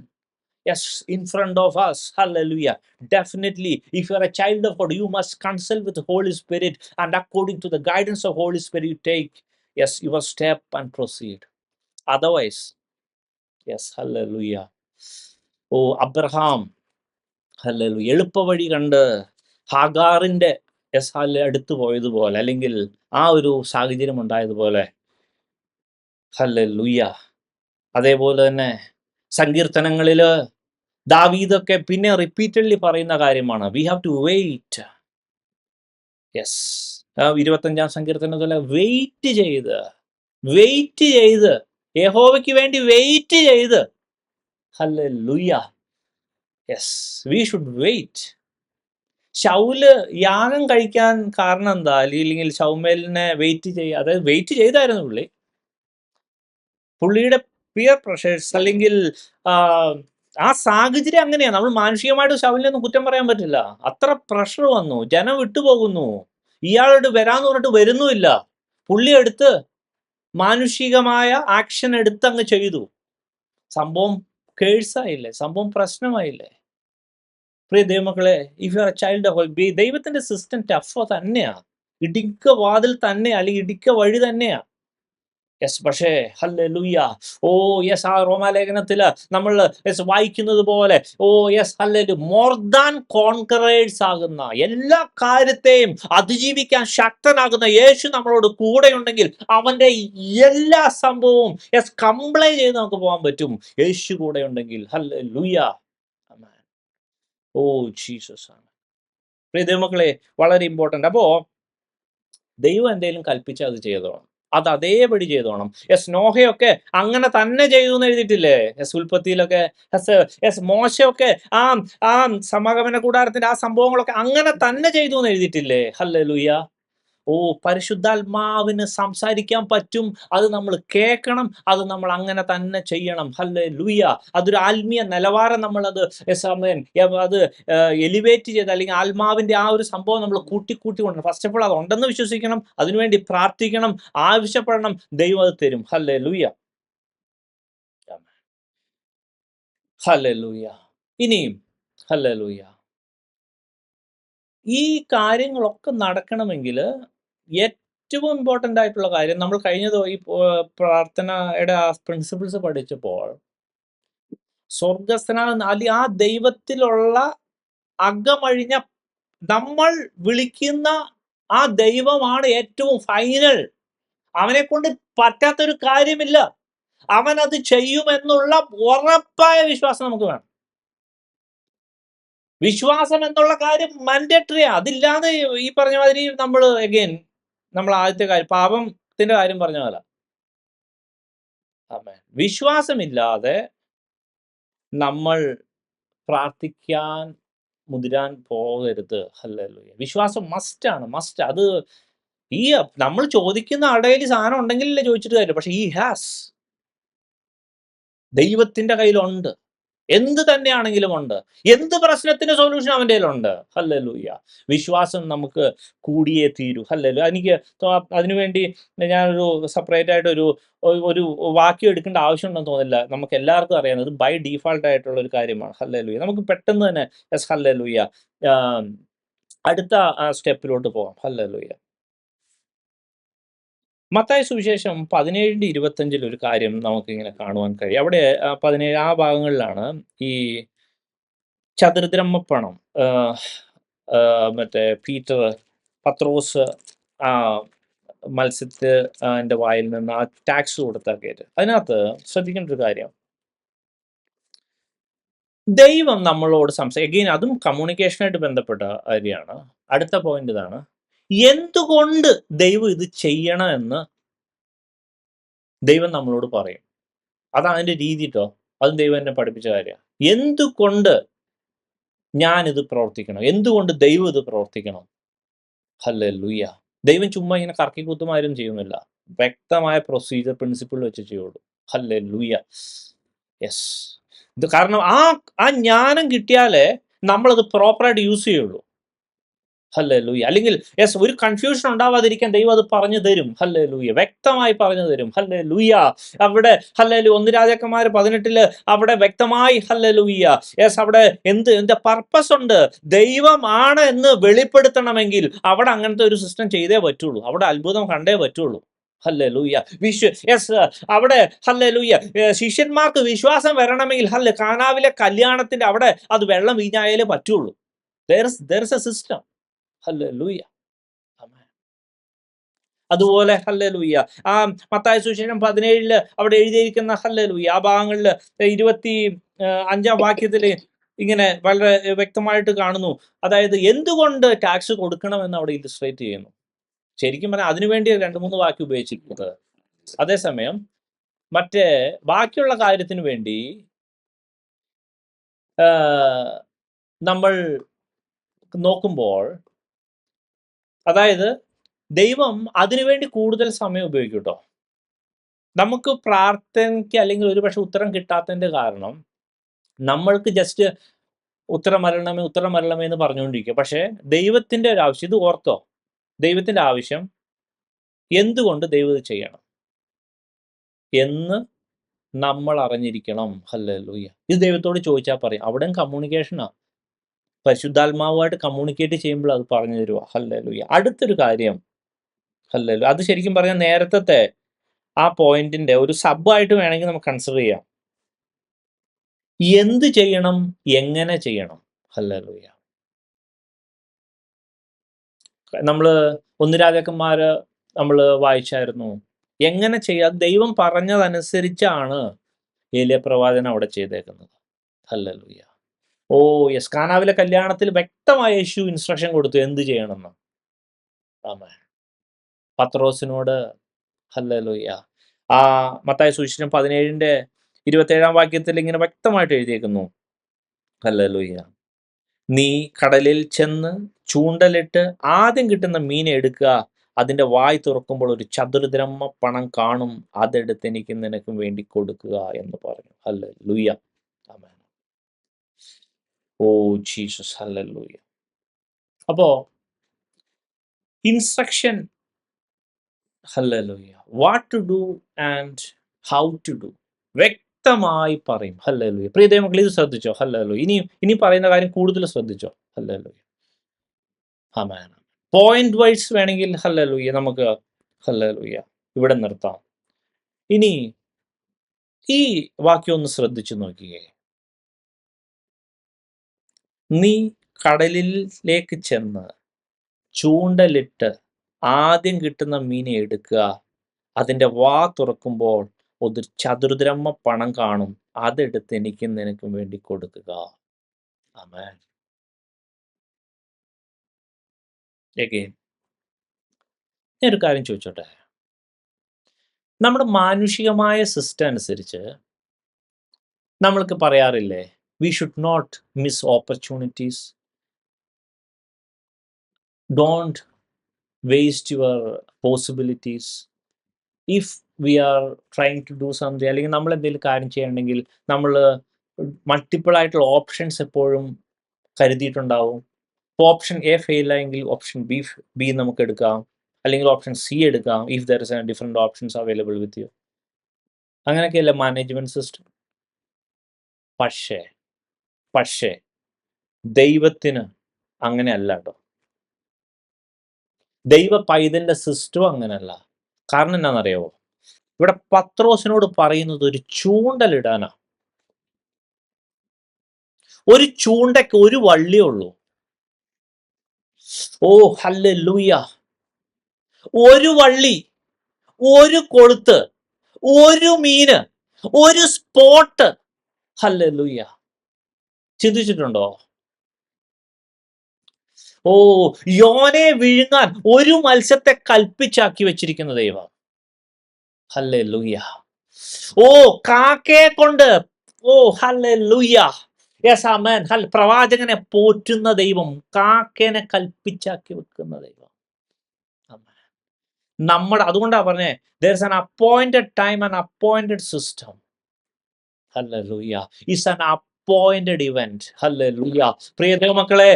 yes, in front of us, hallelujah, definitely, if you are a child of God, you must consult with the Holy Spirit, and according to the guidance of Holy Spirit, you take, yes, your step and proceed. Otherwise, yes, hallelujah. Oh Abraham, hallelujah, എളുപ്പ വഴി കണ്ട് ഹാഗാറിന്റെ അടുത്ത് പോയതുപോലെ, അല്ലെങ്കിൽ ആ ഒരു സാഹചര്യം ഉണ്ടായതുപോലെ, hallelujah. അതേപോലെ തന്നെ സങ്കീർത്തനങ്ങളില് ദാവീദൊക്കെ പിന്നെ റിപ്പീറ്റഡ്ലി പറയുന്ന കാര്യമാണ്, we have to wait. Yes, 25-ാം സങ്കീർത്തനത്തിലെ വെയിറ്റ് ചെയ്ത് യഹോവയ്ക്ക് വേണ്ടി വെയിറ്റ് ചെയ്ത്, ഹല്ലേലൂയ, യെസ്, വി ഷുഡ് വെയിറ്റ്. ശൗല് യാഗം കഴിക്കാൻ കാരണം എന്താ? അല്ലെങ്കിൽ ശൗമേലിനെ വെയിറ്റ് അതായത് വെയിറ്റ് ചെയ്തായിരുന്നു പുള്ളിയുടെ പിയർ പ്രഷേഴ്സ്, അല്ലെങ്കിൽ ആ സാഹചര്യം അങ്ങനെയാണ്. നമ്മൾ മാനുഷികമായിട്ട് ശൗലിനൊന്നും കുറ്റം പറയാൻ പറ്റില്ല. അത്ര പ്രഷർ വന്നു, ജനം വിട്ടുപോകുന്നു, ഇയാളോട് വരാന്ന് പറഞ്ഞിട്ട് വരുന്നുമില്ല. പുള്ളി എടുത്ത് മാനുഷികമായ ആക്ഷൻ എടുത്ത് അങ്ങ് ചെയ്തു. സംഭവം കേഴ്സായില്ലേ, സംഭവം പ്രശ്നമായില്ലേ? പ്രിയ ദൈവമക്കളെ, if you are A child of God, ദൈവത്തിന്റെ സിസ്റ്റം ടഫ് തന്നെയാ, ഇടുക്ക വാതിൽ തന്നെ, അല്ലെങ്കിൽ ഇടുക്ക വഴി തന്നെയാ. യെസ്, പക്ഷേ ഹല്ലേലൂയ, ഓ യെസ്, ആ റോമാലേഖനത്തില് നമ്മൾ വായിക്കുന്നത് പോലെ, oh yes, hallelujah, more than conquerors ആകുന്ന, എല്ലാ കാര്യത്തെയും അതിജീവിക്കാൻ ശക്തനാകുന്ന യേശു നമ്മളോട് കൂടെ ഉണ്ടെങ്കിൽ അവന്റെ എല്ലാ സംഭവവും, യെസ്, കംപ്ലൈ ചെയ്ത് നമുക്ക് പോകാൻ പറ്റും. യേശു കൂടെ ഉണ്ടെങ്കിൽ. ഹല്ലേലൂയ. ഓ ജീസസ് ആണ്. പ്രിയ ദൈവമക്കളെ, വളരെ ഇമ്പോർട്ടൻ്റ്. അപ്പോ ദൈവം എന്തെങ്കിലും കൽപ്പിച്ചാൽ അത് ചെയ്തോണം, അത് അതേപടി ചെയ്തോണം. യെസ്, നോഹയൊക്കെ അങ്ങനെ തന്നെ ചെയ്തു എന്ന് എഴുതിയിട്ടില്ലേ? യെസ്, ഉൽപ്പത്തിയിലൊക്കെ. യെസ്, മോശയൊക്കെ ആ സമാഗമന കൂടാരത്തിന്റെ ആ സംഭവങ്ങളൊക്കെ അങ്ങനെ തന്നെ ചെയ്തു എന്ന് എഴുതിയിട്ടില്ലേ? ഹല്ലേലൂയ. ഓ, പരിശുദ്ധാത്മാവിന് സംസാരിക്കാൻ പറ്റും, അത് നമ്മൾ കേൾക്കണം, അത് നമ്മൾ അങ്ങനെ തന്നെ ചെയ്യണം. ഹല്ലേലൂയ. അതൊരു ആത്മീയ നിലവാരം നമ്മളത് അത് എലിവേറ്റ് ചെയ്ത്, അല്ലെങ്കിൽ ആത്മാവിന്റെ ആ ഒരു സംഭവം നമ്മൾ കൂട്ടിക്കൊണ്ടു. ഫസ്റ്റ് ഓഫ് ഓൾ അത് ഉണ്ടെന്ന് വിശ്വസിക്കണം, അതിനുവേണ്ടി പ്രാർത്ഥിക്കണം, ആവശ്യപ്പെടണം, ദൈവം അത് തരും. Hallelujah, hallelujah. ഇനിയും ഹല്ലേലൂയ, ഈ കാര്യങ്ങളൊക്കെ നടക്കണമെങ്കിൽ ഏറ്റവും ഇമ്പോർട്ടൻ്റ് ആയിട്ടുള്ള കാര്യം, നമ്മൾ ഈ പ്രാർത്ഥനയുടെ ആ പ്രിൻസിപ്പിൾസ് പഠിച്ചപ്പോൾ, സ്വർഗസ്ഥനായ ആ ദൈവത്തിലുള്ള അകമഴിഞ്ഞ നമ്മൾ വിളിക്കുന്ന ആ ദൈവമാണ് ഏറ്റവും ഫൈനൽ. അവനെ കൊണ്ട് പറ്റാത്തൊരു കാര്യമില്ല, അവൻ അത് ചെയ്യുമെന്നുള്ള ഉറപ്പായ വിശ്വാസം നമുക്ക് വേണം. വിശ്വാസം എന്നുള്ള കാര്യം മാൻഡേറ്ററിയാ. അതില്ലാതെ ഈ പറഞ്ഞ മാതിരി നമ്മൾ ആദ്യത്തെ കാര്യം, പാപത്തിന്റെ കാര്യം പറഞ്ഞ പോലെ, വിശ്വാസമില്ലാതെ നമ്മൾ പ്രാർത്ഥിക്കാൻ മുതിരാൻ പോകരുത്. ഹല്ലേലൂയ. വിശ്വാസം മസ്റ്റാണ്. മസ്റ്റ്. അത് ഈ നമ്മൾ ചോദിക്കുന്ന ആളുടെ കയ്യിൽ സാധനം ഉണ്ടെങ്കിലല്ലേ ചോദിച്ചിട്ട് കാര്യമില്ല. പക്ഷെ ഹി ഹാസ്. ദൈവത്തിന്റെ കയ്യിലുണ്ട്. എന്ത് തന്നെയാണെങ്കിലും ഉണ്ട്. എന്ത് പ്രശ്നത്തിന് സൊല്യൂഷൻ അവൻ്റെ കയ്യിലുണ്ട്. ഹല്ലേലൂയ. വിശ്വാസം നമുക്ക് കൂടിയേ തീരൂ. ഹല്ലേലൂയ. എനിക്ക് അതിനുവേണ്ടി ഞാനൊരു സെപ്പറേറ്റ് ആയിട്ട് ഒരു വാക്യം എടുക്കേണ്ട ആവശ്യമുണ്ടെന്ന് തോന്നുന്നില്ല. നമുക്ക് എല്ലാവർക്കും അറിയാം. ഇത് ബൈ ഡീഫാൾട്ട് ആയിട്ടുള്ള ഒരു കാര്യമാണ്. ഹല്ലേലൂയ. നമുക്ക് പെട്ടെന്ന് തന്നെ യെസ് ഹല്ലേലൂയ അടുത്ത സ്റ്റെപ്പിലോട്ട് പോകാം. ഹല്ലേലൂയ. മത്തായി സുവിശേഷം 17:25 ഒരു കാര്യം നമുക്കിങ്ങനെ കാണുവാൻ കഴിയും. അവിടെ 17 ആ ഭാഗങ്ങളിലാണ് ഈ ചതുരദ്രഹ്മപ്പണം മറ്റേ പത്രോസ് ആ മത്സ്യത്തിന്റെ വായിൽ നിന്ന് ആ ടാക്സ് കൊടുത്ത കേട്ട്. അതിനകത്ത് ശ്രദ്ധിക്കേണ്ട ഒരു കാര്യം, ദൈവം നമ്മളോട് എഗെയിൻ അതും കമ്മ്യൂണിക്കേഷനായിട്ട് ബന്ധപ്പെട്ട കാര്യമാണ്. അടുത്ത പോയിന്റ് ഇതാണ്, എന്തുകൊണ്ട് ദൈവം ഇത് ചെയ്യണമെന്ന് ദൈവം നമ്മളോട് പറയും. അതാണ് അതിന്റെ രീതി കേട്ടോ. അതും ദൈവം എന്നെ പഠിപ്പിച്ച കാര്യമാണ്. എന്തുകൊണ്ട് ഞാനിത് പ്രവർത്തിക്കണം, എന്തുകൊണ്ട് ദൈവം ഇത് പ്രവർത്തിക്കണം. ഹല്ലേലൂയ. ദൈവം ചുമ്മാ ഇങ്ങനെ കറക്കി കുത്തുമാരും ചെയ്യുന്നില്ല. വ്യക്തമായ പ്രൊസീജിയർ പ്രിൻസിപ്പിൾ വെച്ച് ചെയ്യുള്ളൂ. ഹല്ലേലൂയ. യെസ്. ഇത് കാരണം ആ ജ്ഞാനം കിട്ടിയാലേ നമ്മളത് പ്രോപ്പറായിട്ട് യൂസ് ചെയ്യുള്ളൂ. ഹല്ലേലൂയ. അല്ലെങ്കിൽ യെസ് ഒരു കൺഫ്യൂഷൻ ഉണ്ടാവാതിരിക്കാൻ ദൈവം അത് പറഞ്ഞു തരും. ഹല്ലേലൂയ. വ്യക്തമായി പറഞ്ഞു തരും. ഹല്ലേലൂയ. അവിടെ ഹല്ലേലൂയ 1 രാജാക്കന്മാർ 18 അവിടെ വ്യക്തമായി ഹല്ലേലൂയ യെസ് അവിടെ എന്ത് പർപ്പസ് ഉണ്ട്. ദൈവം ആണ് എന്ന് വെളിപ്പെടുത്തണമെങ്കിൽ അവിടെ അങ്ങനത്തെ ഒരു സിസ്റ്റം ചെയ്തേ പറ്റുള്ളൂ. അവിടെ അത്ഭുതം കണ്ടേ പറ്റുള്ളൂ. ഹല്ലേലൂയ. യെസ് അവിടെ ഹല്ലേലൂയ ശിഷ്യന്മാർക്ക് വിശ്വാസം വരണമെങ്കിൽ കാനാവിലെ കല്യാണത്തിന്റെ അവിടെ അത് വെള്ളം വീഞ്ഞായാലേ പറ്റുള്ളൂ. there is a system. Hallelujah. അതുപോലെ ഹല്ലേലൂയ ആ മത്തായി സുവിശേഷം 17 അവിടെ എഴുതിയിരിക്കുന്ന ഹല്ലേലൂയ ആ ഭാഗങ്ങളിൽ 25 വാക്യത്തിൽ ഇങ്ങനെ വളരെ വ്യക്തമായിട്ട് കാണുന്നു. അതായത് എന്തുകൊണ്ട് ടാക്സ് കൊടുക്കണമെന്ന് അവിടെ ഇല്ലുസ്ട്രേറ്റ് ചെയ്യുന്നു. ശരിക്കും പറഞ്ഞാൽ അതിനുവേണ്ടി 2-3 വാക്യം ഉപയോഗിച്ചിരിക്കുന്നത്. അതേസമയം മറ്റേ ബാക്കിയുള്ള കാര്യത്തിന് വേണ്ടി നമ്മൾ നോക്കുമ്പോൾ അതായത് ദൈവം അതിനുവേണ്ടി കൂടുതൽ സമയം ഉപയോഗിക്കും കേട്ടോ. നമുക്ക് പ്രാർത്ഥനയ്ക്ക് അല്ലെങ്കിൽ ഒരുപക്ഷെ ഉത്തരം കിട്ടാത്തതിന്റെ കാരണം നമ്മൾക്ക് ജസ്റ്റ് ഉത്തരം വരണമേ എന്ന് പറഞ്ഞുകൊണ്ടിരിക്കുക. പക്ഷേ ദൈവത്തിന്റെ ഒരു ആവശ്യം, ഇത് ഓർത്തോ, ദൈവത്തിന്റെ ആവശ്യം എന്തുകൊണ്ട് ദൈവം ഇത് ചെയ്യണം എന്ന് നമ്മൾ അറിഞ്ഞിരിക്കണം. ഹല്ലേലൂയ. ഇത് ദൈവത്തോട് ചോദിച്ചാൽ പറയും. അവിടെയും കമ്മ്യൂണിക്കേഷനാ. പരിശുദ്ധാത്മാവുമായിട്ട് കമ്മ്യൂണിക്കേറ്റ് ചെയ്യുമ്പോൾ അത് പറഞ്ഞു തരുക. ഹല്ലേലൂയ. അടുത്തൊരു കാര്യം ഹല്ലേലൂയ. അത് ശരിക്കും പറഞ്ഞാൽ നേരത്തെ ആ പോയിന്റിന്റെ ഒരു സബായിട്ട് വേണമെങ്കിൽ നമുക്ക് കൺസിഡർ ചെയ്യാം. എന്ത് ചെയ്യണം, എങ്ങനെ ചെയ്യണം. ഹല്ലേലൂയ. നമ്മള് 1 രാജാക്കന്മാര് നമ്മൾ വായിച്ചായിരുന്നു. എങ്ങനെ ചെയ്യാം, ദൈവം പറഞ്ഞതനുസരിച്ചാണ് ഏലിയ പ്രവാചകൻ അവിടെ ചെയ്തേക്കുന്നത്. ഹല്ലേലൂയ. ഓ യെസ്. കാനാവിലെ കല്യാണത്തിൽ വ്യക്തമായ യേശു ഇൻസ്ട്രക്ഷൻ കൊടുത്തു എന്ത് ചെയ്യണമെന്ന്. ആമേൻ. പത്രോസിനോട് ഹല്ലേലൂയ. ആ മത്തായി സുവിശേഷം 17 വാക്യത്തിൽ ഇങ്ങനെ വ്യക്തമായിട്ട് എഴുതിയേക്കുന്നു. ഹല്ലേലൂയ. നീ കടലിൽ ചെന്ന് ചൂണ്ടലിട്ട് ആദ്യം കിട്ടുന്ന മീനെ എടുക്കുക, അതിന്റെ വായ് തുറക്കുമ്പോൾ ഒരു ചതുരദ്രഹ്മ പണം കാണും, അതെടുത്ത് എനിക്കും നിനക്കും വേണ്ടി കൊടുക്കുക എന്ന് പറഞ്ഞു. Hallelujah. Amen. Oh Jesus. Hallelujah. അപ്പോ instruction hallelujah what to do and how to do വ്യക്തമായി പറയും. ഹല്ലേലൂയ. പ്രിയ ദൈവമക്കളെ ഇത് ശ്രദ്ധിച്ചോ. ഹല്ലേലൂയ. ഇനി പറയുന്ന കാര്യം കൂടുതൽ ശ്രദ്ധിച്ചോ. ഹല്ലേലൂയ. ആമേൻ. പോയിന്റ് വൈസ് വേണമെങ്കിൽ ഹല്ലേലൂയ നമുക്ക് ഹല്ലേലൂയ ഇവിടെ നിർത്താം. ഇനി ഈ വാക്യം ഒന്ന് ശ്രദ്ധിച്ചു നോക്കിയേ. നീ കടലിലേക്ക് ചെന്ന് ചൂണ്ടലിട്ട് ആദ്യം കിട്ടുന്ന മീനെ എടുക്കുക, അതിന്റെ വാ തുറക്കുമ്പോൾ ഒരു ചതുരദ്രഹ്മ പണം കാണും, അതെടുത്ത് എനിക്കും നിനക്കും വേണ്ടി കൊടുക്കുക. ആമേൻ. അഗൈൻ ഞാൻ ഒരു കാര്യം ചോദിച്ചോട്ടെ. നമ്മുടെ മാനുഷികമായ സിസ്റ്റം അനുസരിച്ച് നമ്മൾക്ക് പറയാറില്ലേ, we should not miss opportunities, don't waste your possibilities. If we are trying to do something, അല്ലെങ്കിൽ നമ്മൾ എന്തെങ്കിലും കാര്യം ചെയ്യണമെങ്കിൽ നമ്മൾ മൾട്ടിപ്പിൾ ആയിട്ടുള്ള ഓപ്ഷൻസ് എപ്പോഴും കരുതിയിട്ടുണ്ടാവും. ഓപ്ഷൻ എ ഫെയിലായെങ്കിൽ ഓപ്ഷൻ ബി നമുക്ക് എടുക്കാം, അല്ലെങ്കിൽ ഓപ്ഷൻ സി എടുക്കാം, if there is different options available with you. അങ്ങനെയൊക്കെയല്ലേ മാനേജ്മെന്റ് സിസ്റ്റം. പക്ഷേ പക്ഷേ ദൈവത്തിന് അങ്ങനെയല്ല കേട്ടോ. ദൈവ പൈതലിന്റെ സിസ്റ്റം അങ്ങനെയല്ല. കാരണം എന്താണെന്നറിയാവോ? ഇവിടെ പത്രോസിനോട് പറയുന്നത് ഒരു ചൂണ്ടലിടാനാ. ഒരു ചൂണ്ടയ്ക്ക് ഒരു വള്ളിയേ ഉള്ളൂ. ഓ ഹല്ലേലൂയ! ഒരു വള്ളി, ഒരു കൊളുത്ത്, ഒരു മീന്, ഒരു സ്പോട്ട്. ഹല്ലേലൂയ! ചിന്തിച്ചിട്ടുണ്ടോ? ഓ, യോനെ വിഴുങ്ങാൻ ഒരു മത്സ്യത്തെ കൽപ്പിച്ചാക്കി വെച്ചിരിക്കുന്ന ദൈവം. ഹല്ലേലൂയ! ഓ, കാക്കയെ കൊണ്ട്, ഓ ഹല്ലേലൂയ, യെസ് ആമേൻ, പ്രവാചകനെ പോറ്റുന്ന ദൈവം, കാക്കേനെ കൽപ്പിച്ചാക്കി വെക്കുന്ന ദൈവം. അതുകൊണ്ടാ പറഞ്ഞേ, there is an appointed time and appointed system. Hallelujah. It's an appointed event. Hallelujah. പ്രിയ ദൈവമക്കളെ,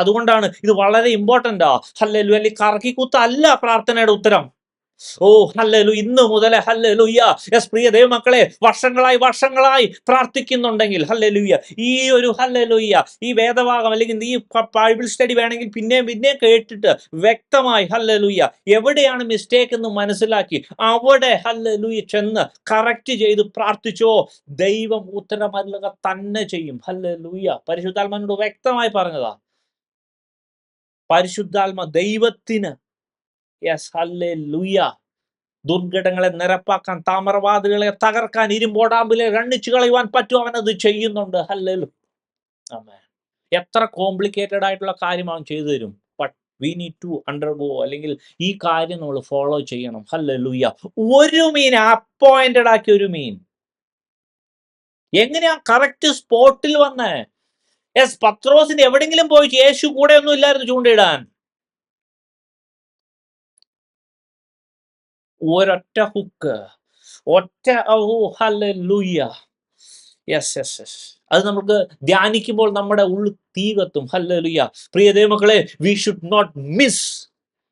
അതുകൊണ്ടാണ് ഇത് വളരെ ഇമ്പോർട്ടൻ്റാ. ഹല്ലേലൂയ. അല്ലെങ്കിൽ കറക്കിക്കുത്തല്ല പ്രാർത്ഥനയുടെ ഉത്തരം. ഓ ഹല്ലേലൂയ, ഇന്ന് മുതൽ ഹല്ലേലൂയ. യെസ് പ്രിയ ദൈവമക്കളെ, വർഷങ്ങളായി പ്രാർത്ഥിക്കുന്നുണ്ടെങ്കിൽ ഹല്ലേലൂയ, ഈ ഒരു ഹല്ലേലൂയ, ഈ വേദഭാഗം അല്ലെങ്കിൽ ഈ ബൈബിൾ സ്റ്റഡി വേണമെങ്കിൽ പിന്നെയും കേട്ടിട്ട് വ്യക്തമായി ഹല്ലേലൂയ എവിടെയാണ് മിസ്റ്റേക്ക് എന്ന് മനസ്സിലാക്കി അവിടെ ഹല്ലേലൂയ ചെന്ന് കറക്റ്റ് ചെയ്ത് പ്രാർത്ഥിച്ചോ, ദൈവം ഉത്തരമരുളുക തന്നെ ചെയ്യും. ഹല്ലേലൂയ. പരിശുദ്ധാത്മാവിനോട് വ്യക്തമായി പറഞ്ഞതാ. പരിശുദ്ധാത്മ ദൈവത്തിന്, യെസ് ഹല്ലേലൂയ, ദുർഘടങ്ങളെ നിരപ്പാക്കാൻ, താമരവാദികളെ തകർക്കാൻ, ഇരുമ്പോടാമ്പിലെ രണ്ണിച്ചു കളയുവാൻ പറ്റും. അവനത് ചെയ്യുന്നുണ്ട്. ഹല്ലേലൂയ. ആമേൻ. എത്ര കോംപ്ലിക്കേറ്റഡ് ആയിട്ടുള്ള കാര്യം അവൻ ചെയ്തു തരും. But we need to undergo, അല്ലെങ്കിൽ ഈ കാര്യം നമ്മൾ ഫോളോ ചെയ്യണം. ഹല്ലേലൂയ. ഒരു മീൻ, അപ്പോയിന്റഡ് ആക്കിയ ഒരു മീൻ, എങ്ങനെയാ കറക്റ്റ് സ്പോട്ടിൽ വന്നേ? യെസ്, പത്രോസിന് എവിടെങ്കിലും പോയി, യേശു കൂടെ ഒന്നും ഇല്ലായിരുന്നു ചൂണ്ടയിടാൻ. ഒരൊറ്റ ഹുക്ക്, ഒറ്റ, ഓ ഹല്ലേലൂയ. യെസ്. അത് നമുക്ക് ധ്യാനിക്കുമ്പോൾ നമ്മുടെ ഉള്ളിൽ തീ കത്തും. ഹല്ലേലൂയ. പ്രിയ ദൈവമക്കളെ, we should not miss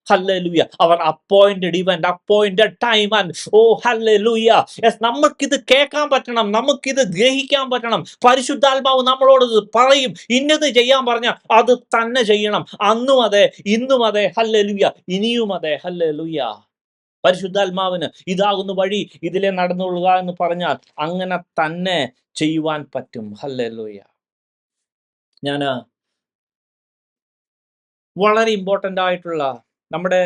hallelujah our appointed event, appointed time. And oh hallelujah, yes, നമുക്കിത് കേൾക്കാൻ പറ്റണം, നമുക്കിത് ഗ്രഹിക്കാൻ പറ്റണം. പരിശുദ്ധാത്മാവ് നമ്മളോട് പറയും, ഇന്നത് ചെയ്യാൻ പറഞ്ഞ അത് തന്നെ ചെയ്യണം. അന്നും അതെ, ഇന്നും അതെ. ഹല്ലേലൂയ. ഇനിയും അതെ. ഹല്ലേലൂയ. പരിശുദ്ധാത്മാവിന് ഇതാകുന്ന വഴി, ഇതിലെ നടന്നുകൊള്ളുക എന്ന് പറഞ്ഞാൽ അങ്ങനെ തന്നെ ചെയ്യുവാൻ പറ്റും. ഹല്ലേലൂയ. ഞാൻ വളരെ ഇമ്പോർട്ടൻ്റ് ആയിട്ടുള്ള നമ്മുടെ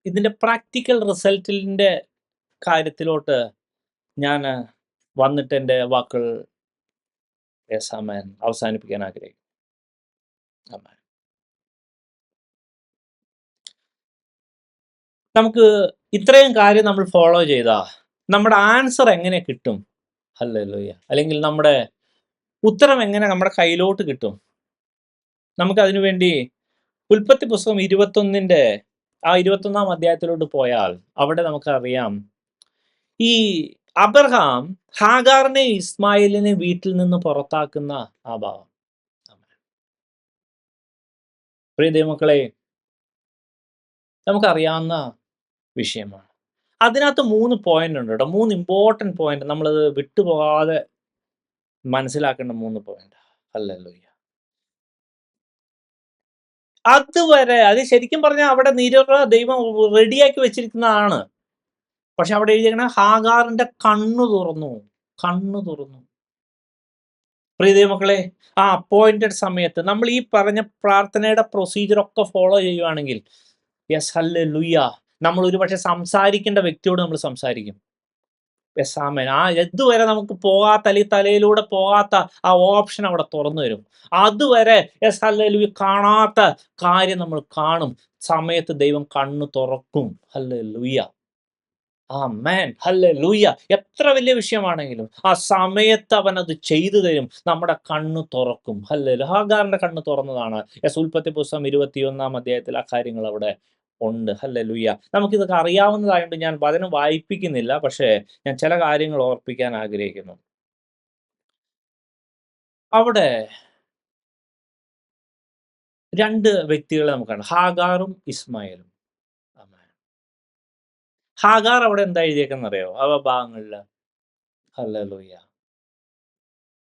ഇതിൻ്റെ പ്രാക്ടിക്കൽ റിസൾട്ടിൻ്റെ കാര്യത്തിലോട്ട് ഞാൻ വന്നിട്ട് എൻ്റെ വാക്കുകൾ അവസാനിപ്പിക്കാൻ ആഗ്രഹിക്കും. ആമേൻ. നമുക്ക് ഇത്രയും കാര്യം നമ്മൾ ഫോളോ ചെയ്താ നമ്മുടെ ആൻസർ എങ്ങനെ കിട്ടും? ഹല്ലേലൂയ. അല്ലെങ്കിൽ നമ്മുടെ ഉത്തരം എങ്ങനെ നമ്മുടെ കയ്യിലോട്ട് കിട്ടും? നമുക്കതിനു വേണ്ടി ഉൽപ്പത്തി പുസ്തകം 21-ാം അധ്യായത്തിലോട്ട് പോയാൽ അവിടെ നമുക്കറിയാം, ഈ അബ്രഹാം ഹാഗാറിനെ ഇസ്മായിലിനെ വീട്ടിൽ നിന്ന് പുറത്താക്കുന്ന ആ ഭാവം. പ്രിയ ദൈവമക്കളെ, നമുക്കറിയാവുന്ന വിഷയമാണ്. അതിനകത്ത് 3 പോയിന്റ് ഉണ്ട് കേട്ടോ. 3 ഇമ്പോർട്ടൻറ്റ് പോയിന്റ്, നമ്മളത് വിട്ടുപോകാതെ മനസ്സിലാക്കേണ്ട 3 പോയിന്റ്. ഹല്ലേലൂയ. അതുവരെ അത് ശരിക്കും പറഞ്ഞാൽ അവിടെ ദൈവം റെഡിയാക്കി വെച്ചിരിക്കുന്നതാണ്. പക്ഷെ അവിടെ എഴുതിയിരിക്കണ ഹാഗാറിന്റെ കണ്ണു തുറന്നു. പ്രിയ ദൈവമക്കളെ, ആ അപ്പോയിന്റഡ് സമയത്ത് നമ്മൾ ഈ പറഞ്ഞ പ്രാർത്ഥനയുടെ പ്രൊസീജിയറൊക്കെ ഫോളോ ചെയ്യുവാണെങ്കിൽ, യെസ് ഹല്ലേലൂയ, നമ്മൾ ഒരു പക്ഷെ സംസാരിക്കേണ്ട വ്യക്തിയോട് നമ്മൾ സംസാരിക്കും. യെസ് ആമേൻ. ആ ഇതുവരെ നമുക്ക് പോകാത്ത, അല്ലെങ്കിൽ തലയിലൂടെ പോകാത്ത ആ ഓപ്ഷൻ അവിടെ തുറന്നു തരും. അതുവരെ യെസ് ഹല്ലേലൂയ കാണാത്ത കാര്യം നമ്മൾ കാണും. സമയത്ത് ദൈവം കണ്ണു തുറക്കും. ഹല്ലേലൂയ. ആമേൻ. ഹല്ലേലൂയ. എത്ര വലിയ വിഷയമാണെങ്കിലും ആ സമയത്ത് അവൻ അത് ചെയ്തു തരും. നമ്മുടെ കണ്ണ് തുറക്കും. ഹാഗാറിന്റെ കണ്ണ് തുറന്നതാണ്. ഉൽപ്പത്തി പുസ്തകം 21 അധ്യായത്തിൽ ആ കാര്യങ്ങൾ അവിടെ ഉണ്ട്. ഹല്ലേലൂയ. നമുക്കിതൊക്കെ അറിയാവുന്നതായോണ്ട് ഞാൻ വചനം വായിപ്പിക്കുന്നില്ല. പക്ഷേ ഞാൻ ചില കാര്യങ്ങൾ ഓർപ്പിക്കാൻ ആഗ്രഹിക്കുന്നു. അവിടെ 2 വ്യക്തികളെ നമുക്ക് കാണാം. ഹാഗാറും ഇസ്മായേലും. ആമേൻ. ഹാഗാർ അവിടെ എന്താ എഴുതിയേക്കെന്നറിയോ? ആ ഭാഗങ്ങളില്? ഹല്ലേലൂയ.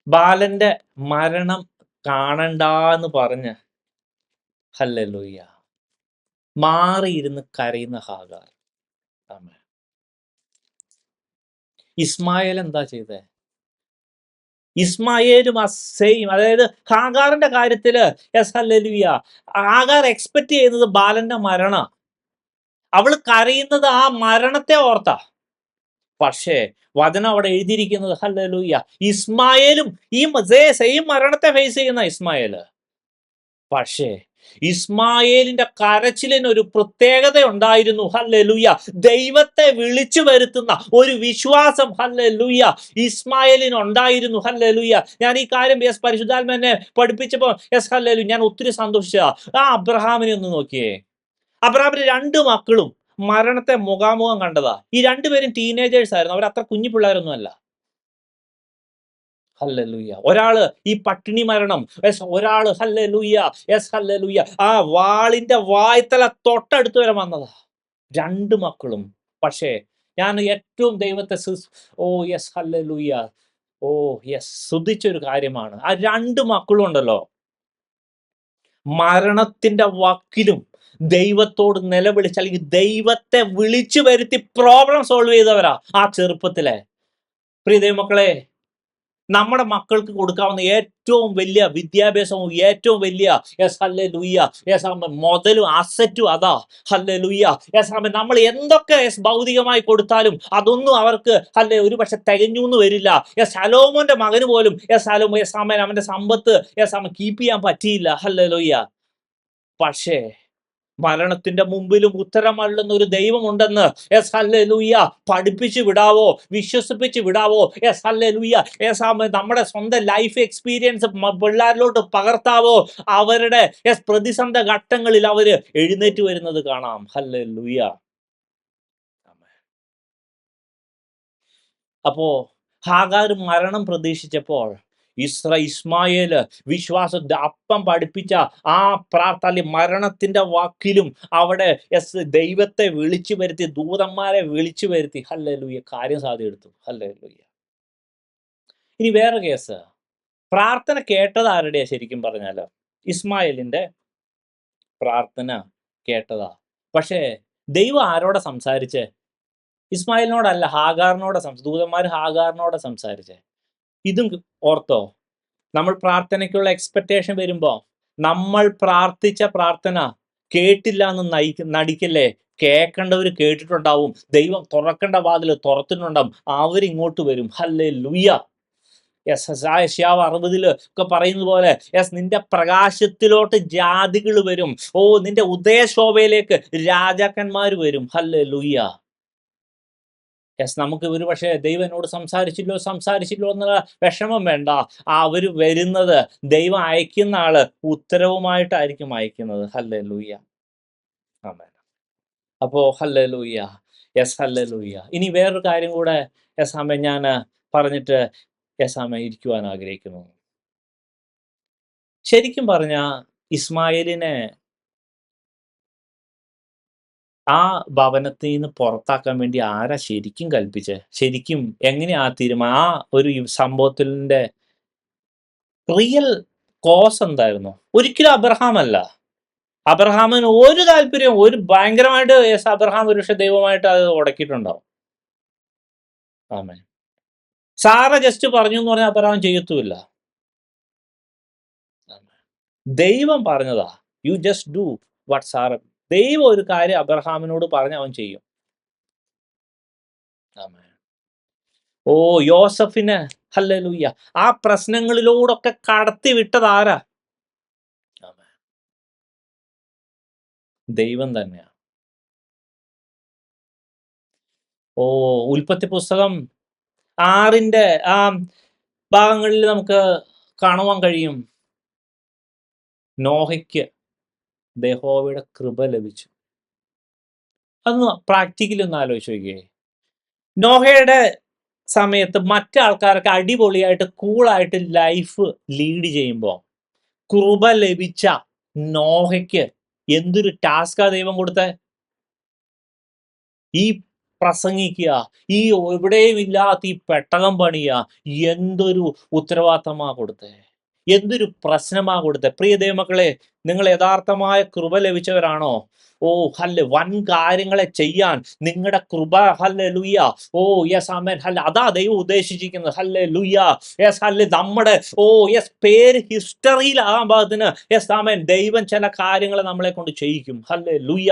ബാലന്റെ മരണം കാണണ്ടാന്ന് പറഞ്ഞ് ഹല്ലേലൂയ മാറിയിരുന്ന് കരയുന്ന ഹാഗാർ. ആമേൻ. ഇസ്മായേൽ എന്താ ചെയ്തേ? ഇസ്മായേലും ആ സെയിം, അതായത് ഹാഗാറിന്റെ കാര്യത്തില് ഹല്ലേലൂയ ഹാഗാർ എക്സ്പെക്ട് ചെയ്യുന്നത് ബാലന്റെ മരണ. അവള് കരയുന്നത് ആ മരണത്തെ ഓർത്താ. പക്ഷേ വചനം അവിടെ എഴുതിയിരിക്കുന്നത് ഹല്ലേലൂയ ഇസ്മായേലും ഈ സെയിം മരണത്തെ ഫേസ് ചെയ്യുന്ന ഇസ്മായേല്. പക്ഷേ ഇസ്മായേലിന്റെ കരച്ചിലിന് ഒരു പ്രത്യേകത ഉണ്ടായിരുന്നു. ഹല്ലേലൂയ. ദൈവത്തെ വിളിച്ചു വരുത്തുന്ന ഒരു വിശ്വാസം ഹല്ലേലൂയ ഇസ്മായേലിന് ഉണ്ടായിരുന്നു. ഹല്ലേലൂയ. ഞാൻ ഈ കാര്യം പരിശുദ്ധാത്മനെ പഠിപ്പിച്ചപ്പോൾ ഹല്ലേലൂയ ഞാൻ ഒത്തിരി സന്തോഷിച്ചതാ. ആ അബ്രഹാമിനെ ഒന്ന് നോക്കിയേ. അബ്രഹാമിന് 2 മക്കളും മരണത്തെ മുഖാമുഖം കണ്ടതാ. ഈ 2 പേരും ടീനേജേഴ്സ് ആയിരുന്നു. അവർ അത്ര കുഞ്ഞു പിള്ളേരൊന്നും അല്ല. ഹല്ലേലൂയ. ഒരാള് ഈ പട്ടിണി മരണം, ഒരാള് ഹല്ലേലൂയ ഹല്ലേലൂയ ആ വാളിന്റെ വായ്ത്തല തൊട്ടടുത്ത് വരെ വന്നതാ. 2 മക്കളും. പക്ഷേ ഞാൻ ഏറ്റവും ദൈവത്തെ ഹല്ലേലൂയ സ്തുതിച്ചൊരു കാര്യമാണ്. ആ 2 മക്കളും ഉണ്ടല്ലോ, മരണത്തിന്റെ വക്കിലും ദൈവത്തോട് നിലവിളിച്ച് അല്ലെങ്കിൽ ദൈവത്തെ വിളിച്ചു വരുത്തി പ്രോബ്ലം സോൾവ് ചെയ്തവരാ ആ ചെറുപ്പത്തിലെ. പ്രിയ ദൈവമക്കളെ, നമ്മുടെ മക്കൾക്ക് കൊടുക്കാവുന്ന ഏറ്റവും വലിയ വിദ്യാഭ്യാസവും ഏറ്റവും വലിയ ഹല്ലേലൂയ മുതലും അസറ്റും അതാ. ഹല്ലേലൂയ നമ്മൾ എന്തൊക്കെ ഭൗതികമായി കൊടുത്താലും അതൊന്നും അവർക്ക് ഒരു പക്ഷെ തികഞ്ഞു എന്ന് വരില്ല. ശലോമോന്റെ മകന് പോലും അവന്റെ സമ്പത്ത് കീപ്പ് ചെയ്യാൻ പറ്റിയില്ല. ഹല്ലേലൂയ. പക്ഷേ മരണത്തിന്റെ മുമ്പിലും ഉത്തരമള്ളുന്ന ഒരു ദൈവമുണ്ടെന്ന് ഹല്ലേലൂയ പഠിപ്പിച്ചു വിടാവോ, വിശ്വസിപ്പിച്ച് വിടാവോ? ഹല്ലേലൂയ നമ്മുടെ സ്വന്തം ലൈഫ് എക്സ്പീരിയൻസ് പിള്ളേരിലോട്ട് പകർത്താവോ? അവരുടെ പ്രതിസന്ധ ഘട്ടങ്ങളിൽ അവര് എഴുന്നേറ്റ് വരുന്നത് കാണാം. ഹല്ലേലൂയ. അപ്പോ ഹാഗാർ മരണം പ്രതീക്ഷിച്ചപ്പോൾ ഇസ്മായേല് വിശ്വാസത്തെ അപ്പം പഠിപ്പിച്ച ആ പ്രാർത്ഥന മരണത്തിന്റെ വാക്കിലും അവിടെ ദൈവത്തെ വിളിച്ചു വരുത്തി, ദൂതന്മാരെ വിളിച്ചു വരുത്തി ഹല്ലേലൂയ കാര്യം സാധിച്ചെടുത്തു. ഹല്ലേലൂയ. ഇനി വേറെ കേസ്, പ്രാർത്ഥന കേട്ടത് ആരുടെയാ? ശരിക്കും പറഞ്ഞാലോ ഇസ്മായേലിന്റെ പ്രാർത്ഥന കേട്ടതാ. പക്ഷേ ദൈവം ആരോടെ സംസാരിച്ചേ? ഇസ്മായിലിനോടല്ല, ഹാഗാറിനോട്. ദൂതന്മാർ ഹാഗാറിനോട് സംസാരിച്ചേ. ഇതും ഓർത്തോ, നമ്മൾ പ്രാർത്ഥനയ്ക്കുള്ള എക്സ്പെക്ടേഷൻ വരുമ്പോ നമ്മൾ പ്രാർത്ഥിച്ച പ്രാർത്ഥന കേട്ടില്ല എന്ന് നടിക്കല്ലേ. കേൾക്കേണ്ടവർ കേട്ടിട്ടുണ്ടാവും. ദൈവം തുറക്കേണ്ട വാതിൽ തുറത്തിട്ടുണ്ടാവും. അവരിങ്ങോട്ട് വരും. ഹല്ലേലൂയ. യെശയ്യാവ് 60 ഒക്കെ പറയുന്നത് പോലെ നിന്റെ പ്രകാശത്തിലോട്ട് ജാതികൾ വരും. നിന്റെ ഉദയശോഭയിലേക്ക് രാജാക്കന്മാർ വരും. ഹല്ലേലൂയ. നമുക്ക് ഒരു പക്ഷേ ദൈവം എന്നോട് സംസാരിച്ചില്ലോ എന്നുള്ള വിഷമം വേണ്ട. അവർ വരുന്നത് ദൈവം അയക്കുന്ന ആള് ഉത്തരവുമായിട്ടായിരിക്കും അയക്കുന്നത്. ഹല്ലേലൂയ. ആമേൻ. അപ്പോ ഹല്ലേലൂയ. ഹല്ലേലൂയ. ഇനി വേറൊരു കാര്യം കൂടെ ഞാൻ പറഞ്ഞിട്ട് ഇരിക്കുവാൻ ആഗ്രഹിക്കുന്നു. ശരിക്കും പറഞ്ഞ ഇസ്മായേലിനെ ആ ഭവനത്തിൽ നിന്ന് പുറത്താക്കാൻ വേണ്ടി ആരാ ശരിക്കും കൽപ്പിച്ചേ? ശരിക്കും എങ്ങനെയാ ആ ഒരു സംഭവത്തിന്റെ റിയൽ കോസ് എന്തായിരുന്നു? ഒരിക്കലും അബ്രഹാം അല്ല. അബ്രഹാമിന് ഒരു താല്പര്യവും, ഒരു ഭയങ്കരമായിട്ട് അബ്രഹാം ഒരു പക്ഷെ ദൈവമായിട്ട് അത് ഉടക്കിയിട്ടുണ്ടാവും. ആമേൻ. സാറ ജസ്റ്റ് പറഞ്ഞു എന്ന് പറഞ്ഞാൽ അബ്രഹാം ചെയ്യത്തുമില്ല. ദൈവം പറഞ്ഞതാ. You just do what Sarah. ദൈവം ഒരു കാര്യം അബ്രഹാമിനോട് പറഞ്ഞ് അവൻ ചെയ്യും. യോസഫിന് ഹല്ലേലൂയ ആ പ്രശ്നങ്ങളിലൂടൊക്കെ കടത്തി വിട്ടതാരാ? ദൈവം തന്നെയാ. ഉൽപ്പത്തി പുസ്തകം 6 ആ ഭാഗങ്ങളിൽ നമുക്ക് കാണുവാൻ കഴിയും. നോഹയ്ക്ക് യഹോവയുടെ കൃപ ലഭിച്ചു. അതൊന്ന് പ്രാക്ടിക്കലി ഒന്ന് ആലോചിച്ച് നോക്കിയേ. നോഹയുടെ സമയത്ത് മറ്റാൾക്കാരൊക്കെ അടിപൊളിയായിട്ട് കൂളായിട്ട് ലൈഫ് ലീഡ് ചെയ്യുമ്പോൾ കൃപ ലഭിച്ച നോഹയ്ക്ക് എന്തൊരു ടാസ്കാ ദൈവം കൊടുത്തേ. ഈ പ്രസംഗിക്കുക, ഈ എവിടെയും ഇല്ലാത്ത ഈ പെട്ടകം പണിയുക, എന്തൊരു ഉത്തരവാദിത്തമാ കൊടുത്തേ, എന്തൊരു പ്രശ്നമാ കൊടുത്തേ. പ്രിയ ദൈവമക്കളെ, നിങ്ങൾ യഥാർത്ഥമായ കൃപ ലഭിച്ചവരാണോ? വൻ കാര്യങ്ങളെ ചെയ്യാൻ നിങ്ങളുടെ കൃപ, ഹല്ലേലൂയ. യെസ് ആമേൻ, അതാ ദൈവം ഉദ്ദേശിച്ചിരിക്കുന്നത്. ഹല്ലേലൂയ. യെസ് നമ്മുടെ പേര് ഹിസ്റ്ററിയിലാകാൻ പാകത്തിന് യെസ് ആമേൻ ദൈവം ചില കാര്യങ്ങൾ നമ്മളെ കൊണ്ട് ചെയ്യിക്കും. ഹല്ലേലൂയ.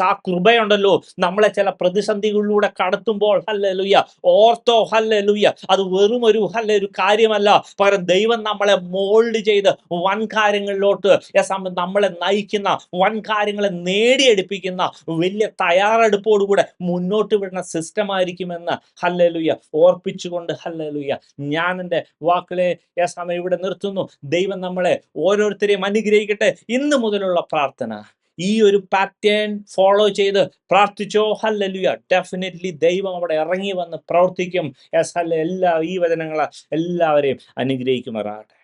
ആ കൃപയുണ്ടല്ലോ നമ്മളെ ചില പ്രതിസന്ധികളിലൂടെ കടത്തുമ്പോൾ, ഹല്ലേലൂയ, ഓർത്തോ, ഹല്ലേലൂയ, അത് വെറും ഒരു കാര്യമല്ല, പകരം ദൈവം നമ്മളെ മോൾഡ് ചെയ്ത് വൻ കാര്യങ്ങളിലോട്ട് യെസ് ആമേൻ നമ്മളെ നയിക്കുന്ന, വൻ കാര്യങ്ങളെ നേടിയെടുപ്പിക്കുന്ന വലിയ തയ്യാറെടുപ്പോടുകൂടെ മുന്നോട്ട് വിടുന്ന സിസ്റ്റം ആയിരിക്കുമെന്ന് ഹല്ലേലൂയ ഓർപ്പിച്ചുകൊണ്ട്, ഹല്ലേലൂയ, ഞാൻ എൻ്റെ വാക്കുകളെ യെസ് ആമേൻ ഇവിടെ നിർത്തുന്നു. ദൈവം നമ്മളെ ഓരോരുത്തരെയും അനുഗ്രഹിക്കട്ടെ. ഇന്ന് മുതലുള്ള പ്രാർത്ഥന ഈ ഒരു പാറ്റേൺ ഫോളോ ചെയ്ത് പ്രാർത്ഥിച്ചോ, ഹല്ലേലൂയ, ഡെഫിനറ്റ്ലി ദൈവം അവിടെ ഇറങ്ങി വന്ന് പ്രവർത്തിക്കും. യെസ് ഈ വചനങ്ങൾ എല്ലാവരെയും അനുഗ്രഹിക്കുമാറാകട്ടെ.